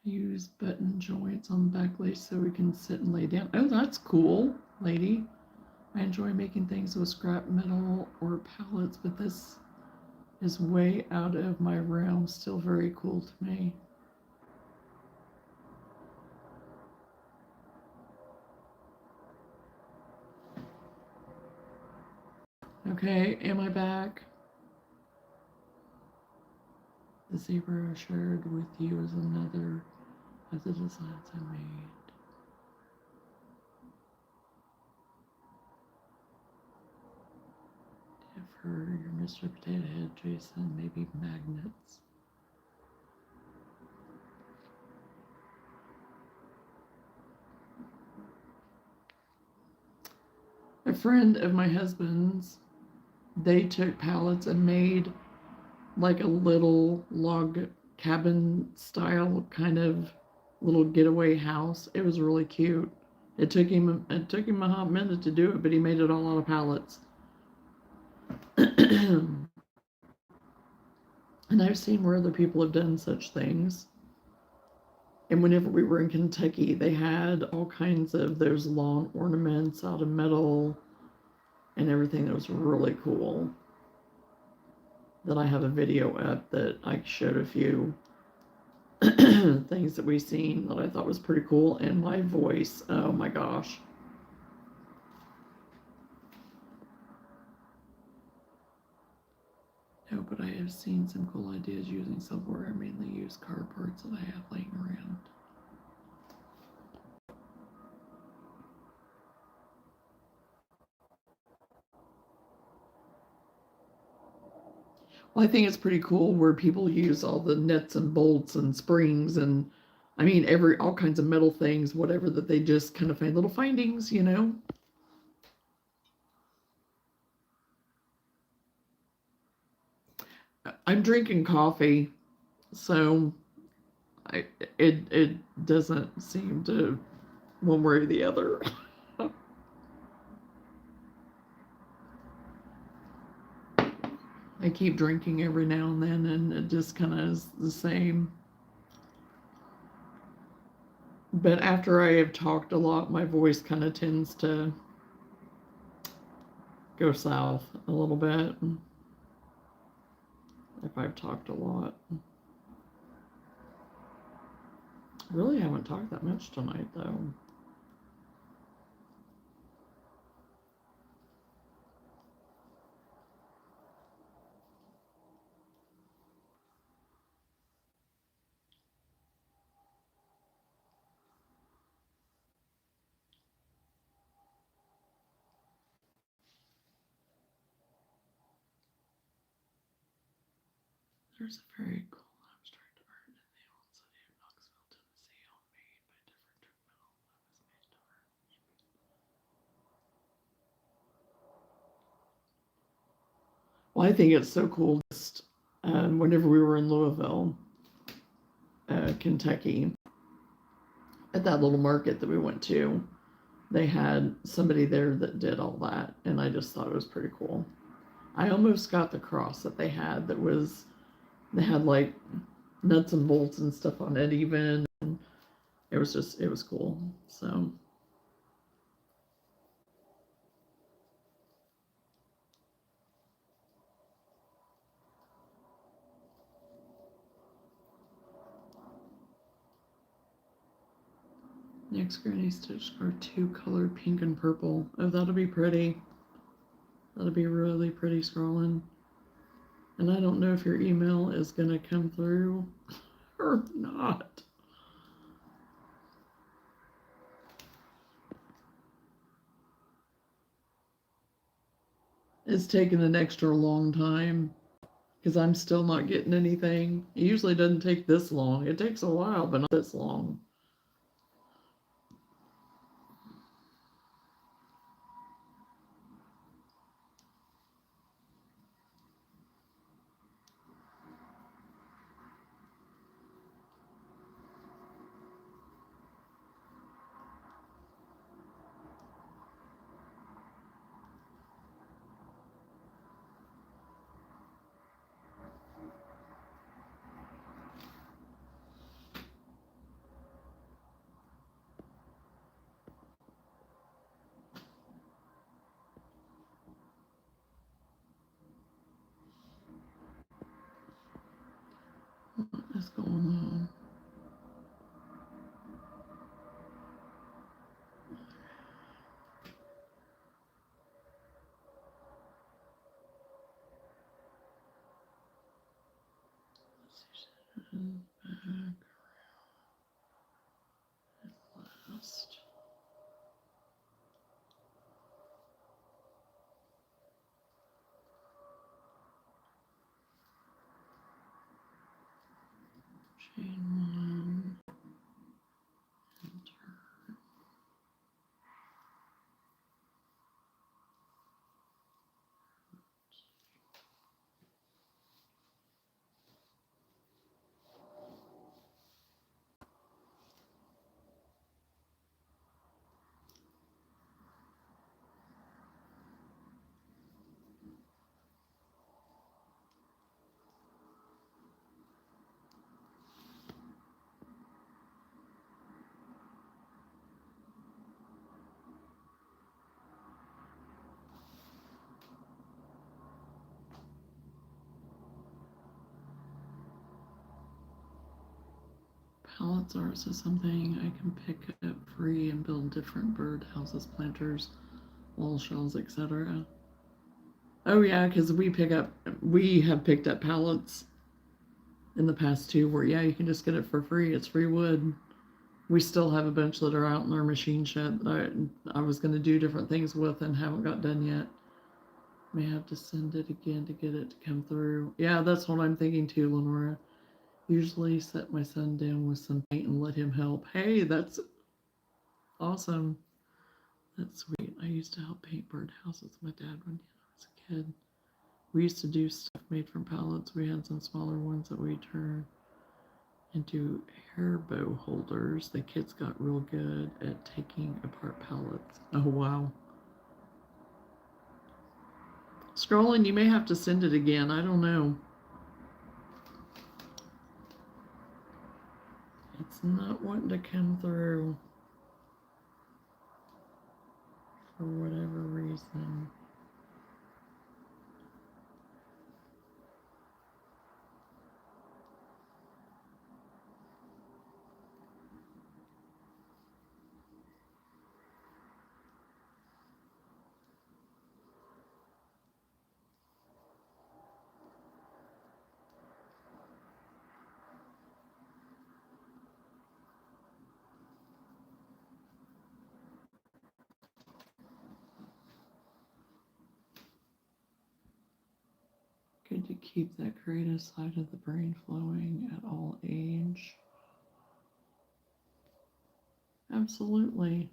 Use button joints on the back lace so we can sit and lay down. Oh, that's cool, lady. I enjoy making things with scrap metal or pallets, but this is way out of my realm. Still very cool to me. Okay, am I back? The zebra I shared with you is another of the designs I made. For your Mr. Potato Head, Jason, maybe magnets. A friend of my husband's, they took pallets and made like a little log cabin style kind of little getaway house. It was really cute. It took him a hot minute to do it, but he made it all out of pallets. And I've seen where other people have done such things. And whenever we were in Kentucky, they had all kinds of those lawn ornaments out of metal and everything that was really cool. That I have a video up that I showed a few. things that we've seen that I thought was pretty cool. And my voice, oh my gosh. No, but I have seen some cool ideas using silverware. I mainly use car parts that I have laying around. Well, I think it's pretty cool where people use all the nuts and bolts and springs and I mean all kinds of metal things, whatever that they just kind of find little findings, you know. I'm drinking coffee, so it doesn't seem to one way or the other. I keep drinking every now and then, and it just kind of is the same. But after I have talked a lot, my voice kind of tends to go south a little bit if I've talked a lot. Really haven't talked that much tonight, though. There's a very cool abstract art in the old city of Knoxville, Tennessee, all made by different metal that was made to art. Well, I think it's so cool. Just whenever we were in Louisville, Kentucky, at that little market that we went to, they had somebody there that did all that, and I just thought it was pretty cool. I almost got the cross that they had they had like nuts and bolts and stuff on it even. And it was cool. So next granny stitch are two colored pink and purple. Oh, that'll be pretty. That'll be really pretty scrolling. And I don't know if your email is gonna come through or not. It's taken an extra long time because I'm still not getting anything. It usually doesn't take this long. It takes a while, but not this long. What is going on? Last. Chain one. Enter. Pallets are also something I can pick up free and build different bird houses, planters, wall shells, etc. Oh yeah, because we have picked up pallets in the past too, where yeah, you can just get it for free. It's free wood. We still have a bunch that are out in our machine shed that I was going to do different things with and haven't got done yet. May have to send it again to get it to come through. Yeah, that's what I'm thinking too, Lenora. Usually set my son down with some paint and let him help. Hey, that's awesome. That's sweet. I used to help paint birdhouses with my dad when I was a kid. We used to do stuff made from pallets. We had some smaller ones that we turned into hair bow holders. The kids got real good at taking apart pallets. Oh, wow. Scrolling, you may have to send it again. I don't know. It's not wanting to come through for whatever reason. Good to keep that creative side of the brain flowing at all age. Absolutely.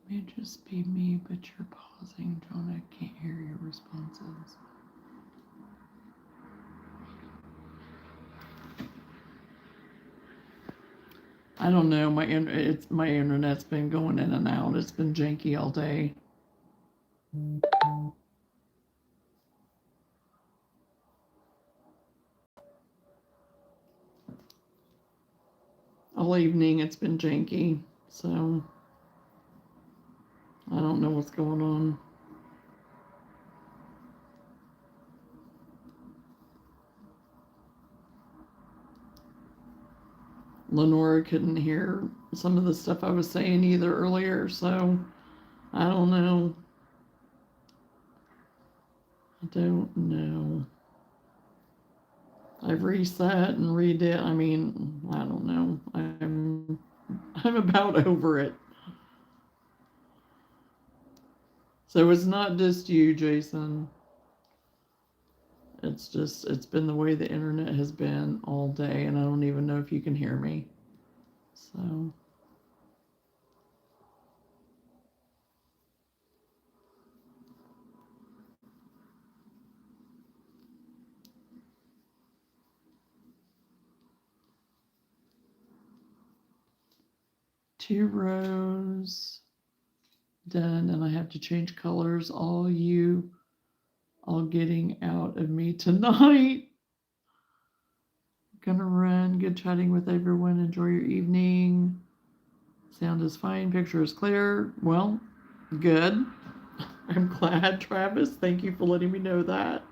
May just be me, but you're pausing, Johnna. I can't hear your responses. I don't know. My internet's been going in and out. It's been janky all day. All evening it's been janky. So I don't know what's going on. Lenora couldn't hear some of the stuff I was saying either earlier, so I don't know. I don't know. I've reset and redid. I mean, I don't know. I'm about over it. So it's not just you, Jason. It's been the way the internet has been all day, and I don't even know if you can hear me. So. Two rows done, and I have to change colors. All getting out of me tonight. Gonna run. Good chatting with everyone. Enjoy your evening. Sound is fine. Picture is clear. Well, good. I'm glad, Travis. Thank you for letting me know that.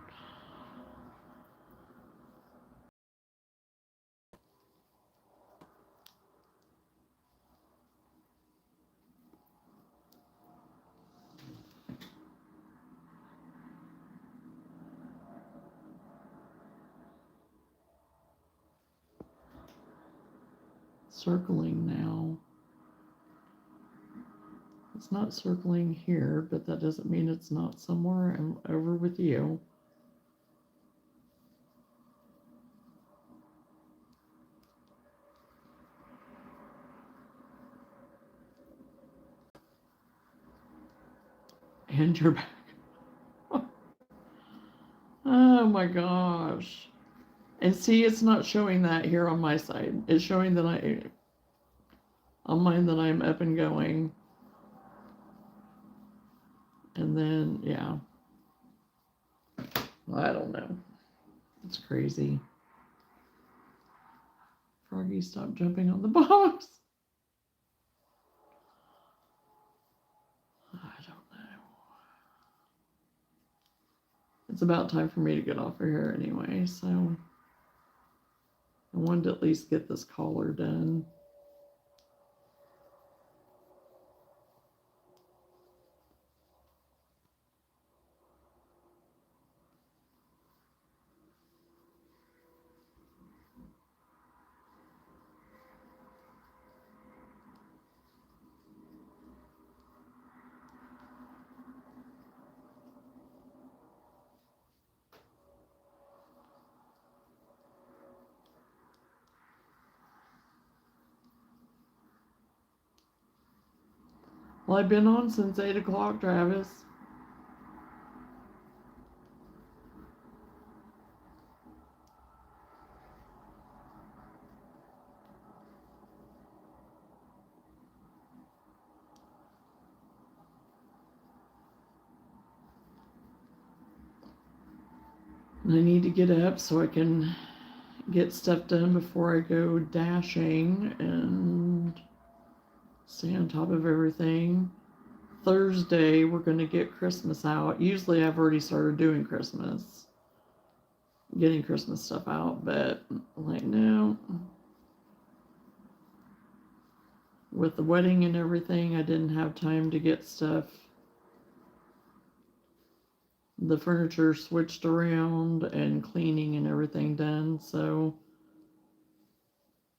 Circling now. It's not circling here, but that doesn't mean it's not somewhere. I'm over with you. And you're back. Oh my gosh. And see, it's not showing that here on my side. It's showing that on mine that I'm up and going. And then, yeah. I don't know. It's crazy. Froggy, stop jumping on the box. I don't know. It's about time for me to get off of here anyway, so I wanted to at least get this collar done. Well, I've been on since 8 o'clock, Travis. And I need to get up so I can get stuff done before I go dashing and stay on top of everything. Thursday, we're going to get Christmas out. Usually, I've already started doing Christmas, getting Christmas stuff out, but like, no. With the wedding and everything, I didn't have time to get stuff. The furniture switched around and cleaning and everything done, so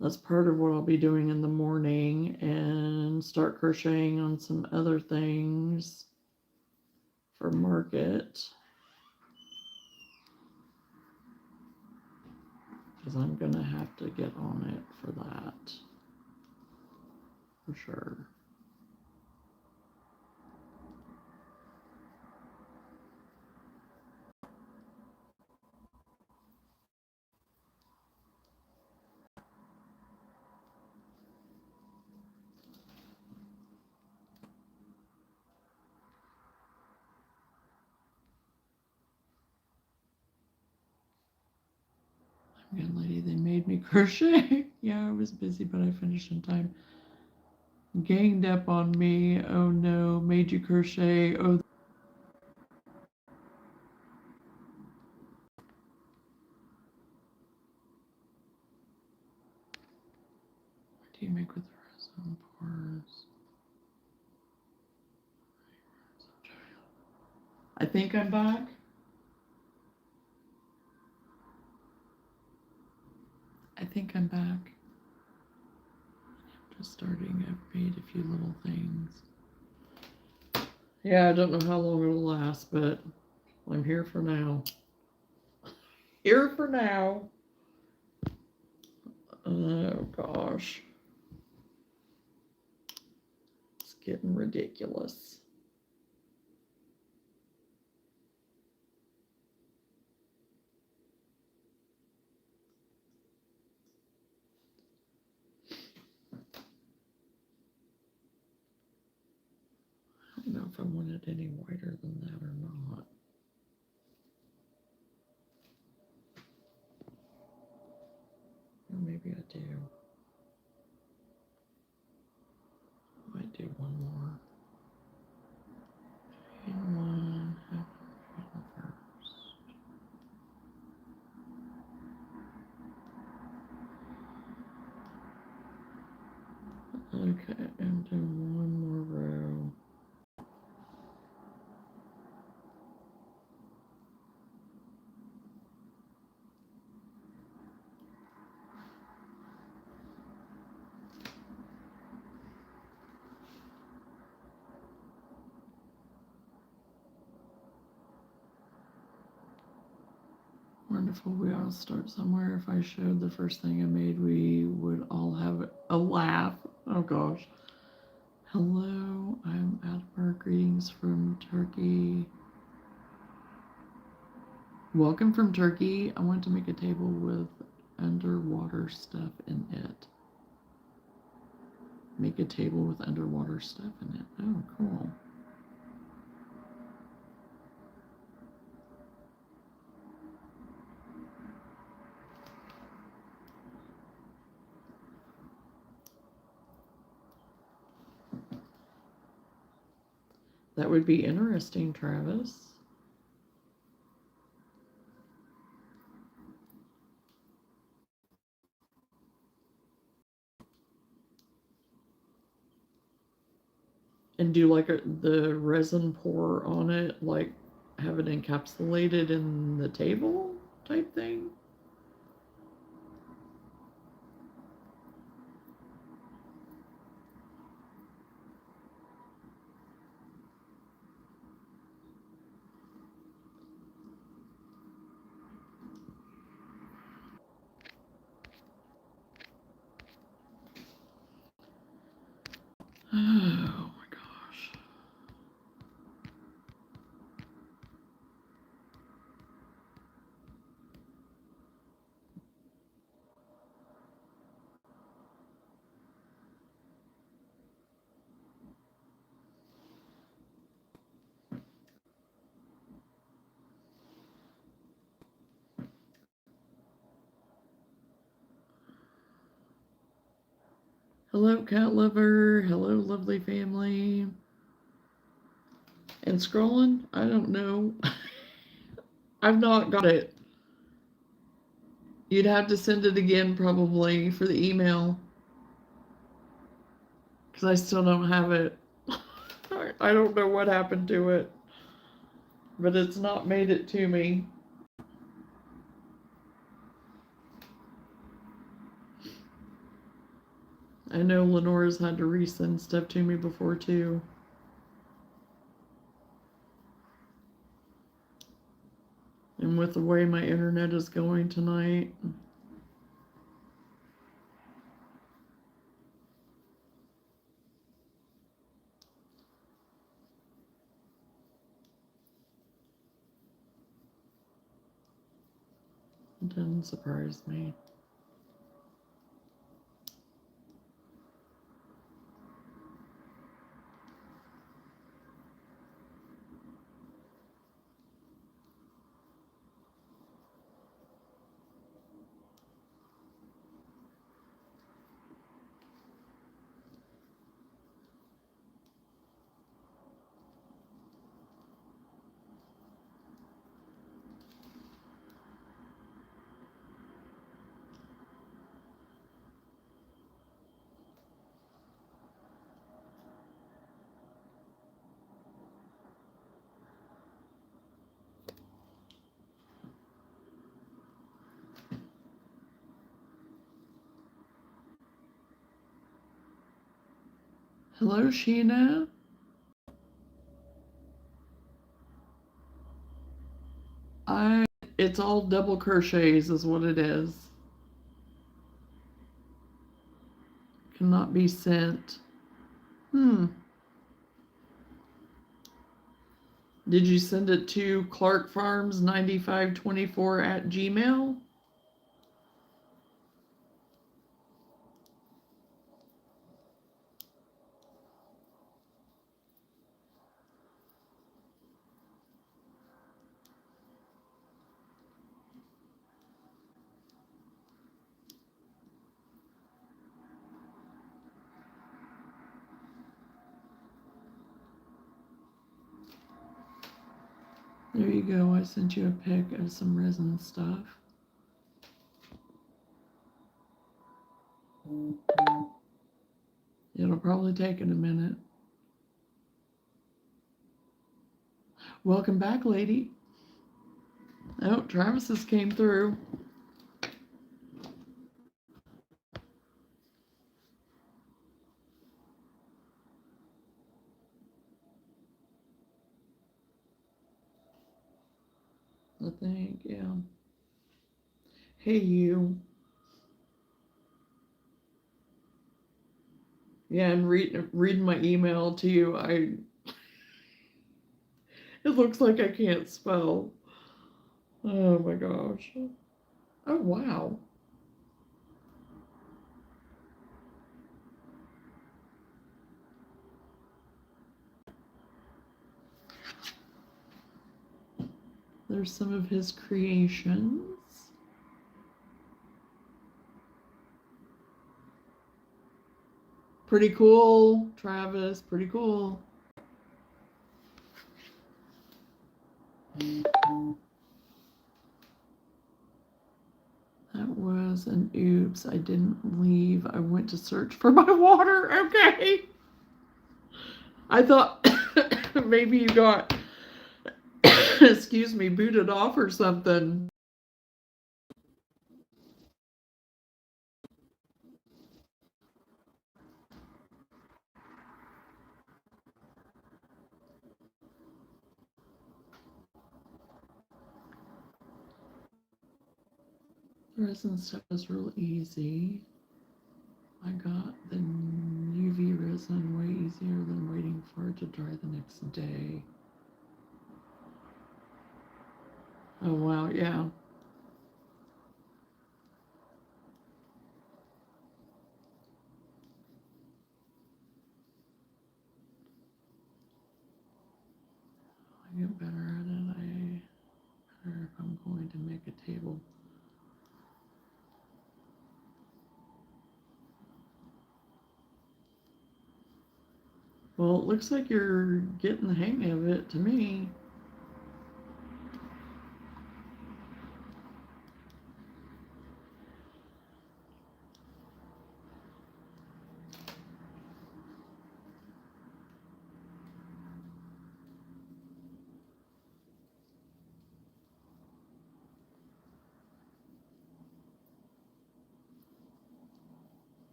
that's part of what I'll be doing in the morning and start crocheting on some other things for market. Because I'm going to have to get on it for that. For sure. Young lady, they made me crochet. Yeah, I was busy, but I finished in time. Ganged up on me. Oh no, made you crochet. Oh, what do you make with the resin pores? I think I'm back. I think I'm back. Just starting. I've made a few little things. Yeah, I don't know how long it'll last, but I'm here for now. Here for now. Oh gosh. It's getting ridiculous. I don't know if I want it any whiter than that or not. Or maybe I do. Might do one more. And one. Okay, and do one more row. Wonderful. We all start somewhere. If I showed the first thing I made, we would all have a laugh. Oh gosh. Hello, I'm Adamar. Greetings from Turkey. Welcome from Turkey. I want to make a table with underwater stuff in it. Make a table with underwater stuff in it. Oh, cool. That would be interesting, Travis. And do like the resin pour on it, like have it encapsulated in the table type thing? Oh my gosh. Hello, cat lover. Hello, lovely family. And scrolling? I don't know. I've not got it. You'd have to send it again probably for the email because I still don't have it. I don't know what happened to it, but it's not made it to me. I know Lenora's had to resend stuff to me before too. And with the way my internet is going tonight, it doesn't surprise me. Hello, Sheena. It's all double crochets is what it is. Cannot be sent. Did you send it to clarkfarms9524 at Gmail? There you go. I sent you a pic of some resin stuff. It'll probably take it a minute. Welcome back, lady. Oh, Travis's came through. I think, yeah. Hey, you. Yeah, and reading my email to you, it looks like I can't spell. Oh my gosh. Oh wow. There's some of his creations. Pretty cool, Travis. Pretty cool. That was an oops. I didn't leave. I went to search for my water. Okay. I thought maybe you got, excuse me, booted off or something. The resin stuff was real easy. I got the UV resin way easier than waiting for it to dry the next day. Oh wow, yeah. I get better at it. Better if I'm going to make a table. Well, it looks like you're getting the hang of it to me.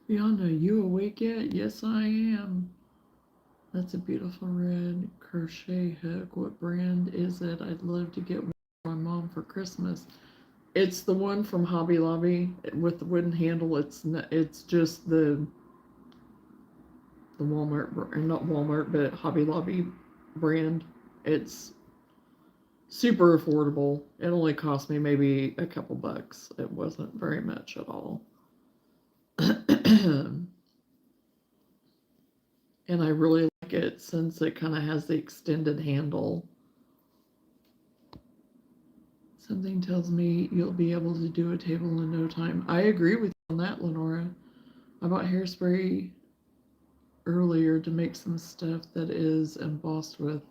Johnna, you awake yet? Yes, I am. That's a beautiful red crochet hook. What brand is it? I'd love to get one for my mom for Christmas. It's the one from Hobby Lobby with the wooden handle. It's just the Walmart, not Walmart, but Hobby Lobby brand. It's super affordable. It only cost me maybe a couple bucks. It wasn't very much at all. And I really like it since it kind of has the extended handle. Something tells me you'll be able to do a table in no time. I agree with you on that, Lenora. I bought hairspray earlier to make some stuff that is embossed with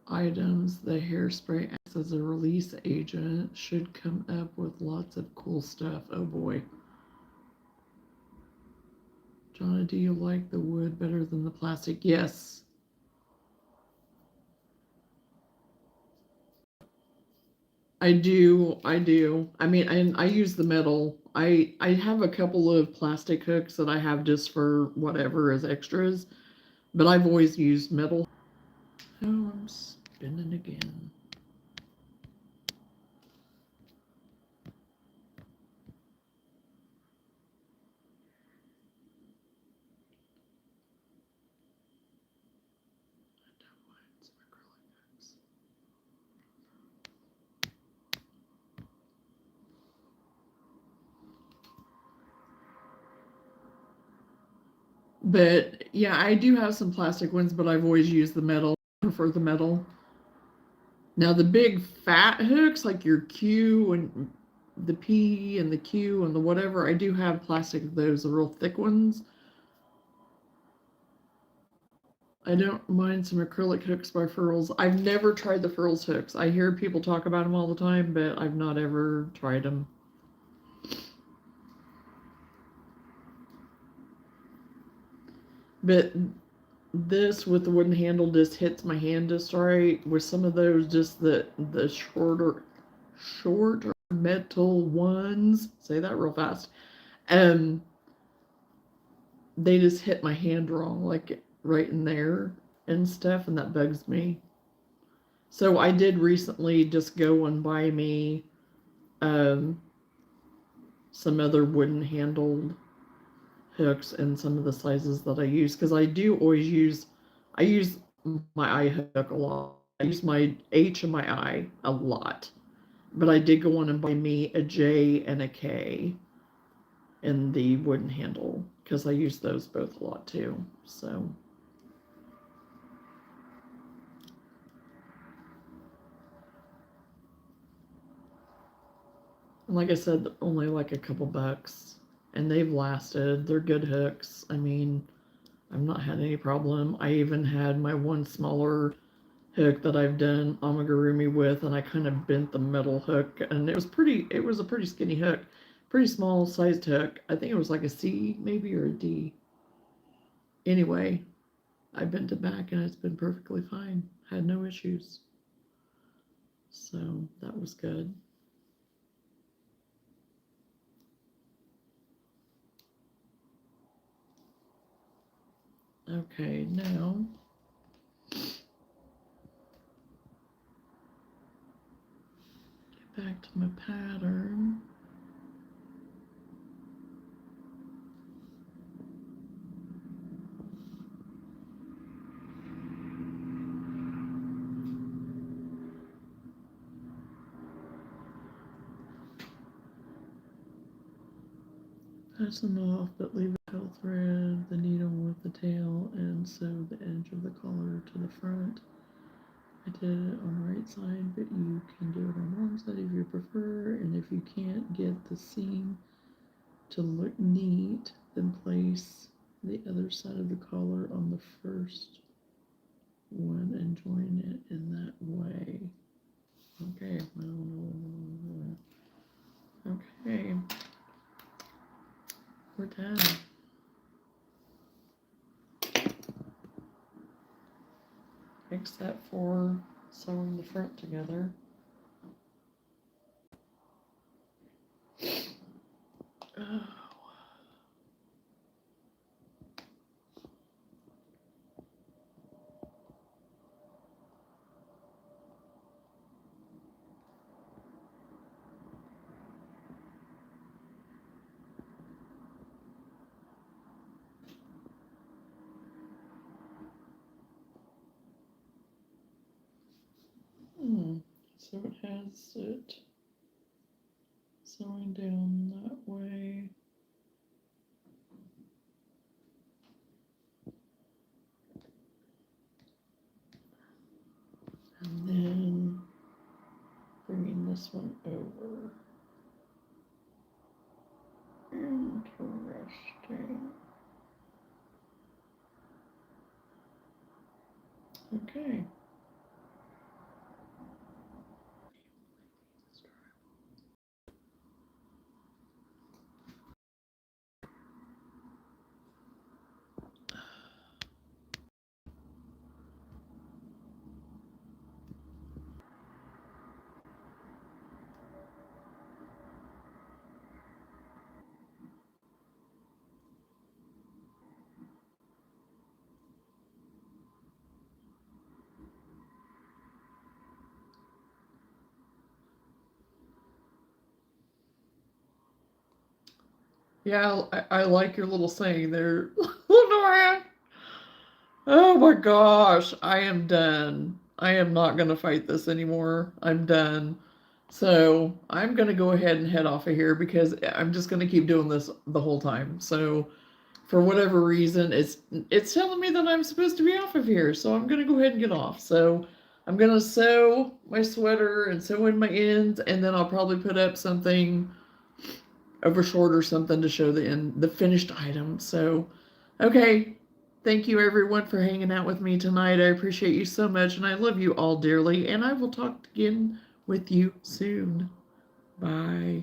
items. The hairspray acts as a release agent. Should come up with lots of cool stuff. Oh boy. Johnna, do you like the wood better than the plastic? Yes. I do. I mean, and I use the metal. I have a couple of plastic hooks that I have just for whatever as extras, but I've always used metal. Oh, I'm spinning again. But yeah, I do have some plastic ones, but I've always used the metal. I prefer the metal. Now the big fat hooks, like your Q and the P and the Q and the whatever, I do have plastic of those, the real thick ones. I don't mind some acrylic hooks by Furls. I've never tried the Furls hooks. I hear people talk about them all the time, but I've not ever tried them. But this with the wooden handle just hits my hand just right. With some of those, just the shorter metal ones. Say that real fast. They just hit my hand wrong, like right in there and stuff, and that bugs me. So I did recently just go and buy me some other wooden handled hooks and some of the sizes that I use, because I do always use my I hook a lot. I use my H and my I a lot, but I did go on and buy me a J and a K in the wooden handle because I use those both a lot too. So. And like I said, only like a couple bucks, and they've lasted. They're good hooks. I mean, I've not had any problem. I even had my one smaller hook that I've done amigurumi with, and I kind of bent the metal hook, and it was a pretty skinny hook, pretty small sized hook. I think it was like a C maybe or a D. Anyway, I bent it back and it's been perfectly fine. Had no issues. So that was good. Okay, now get back to my pattern. Pass them off, but leave a tail thread, the needle with the tail, and sew the edge of the collar to the front. I did it on the right side, but you can do it on the wrong side if you prefer, and if you can't get the seam to look neat, then place the other side of the collar on the first one and join it in that way. Okay, okay, we're done. Except for sewing the front together. Oh. So it has it sewing down that way. And then bringing this one over. Interesting. Okay. Yeah, I like your little saying there, Lenora. Oh my gosh, I am done. I am not going to fight this anymore. I'm done. So I'm going to go ahead and head off of here because I'm just going to keep doing this the whole time. So for whatever reason, it's telling me that I'm supposed to be off of here. So I'm going to go ahead and get off. So I'm going to sew my sweater and sew in my ends, and then I'll probably put up something over short or something to show the finished item. So, okay. Thank you everyone for hanging out with me tonight. I appreciate you so much and I love you all dearly, and I will talk again with you soon. Bye.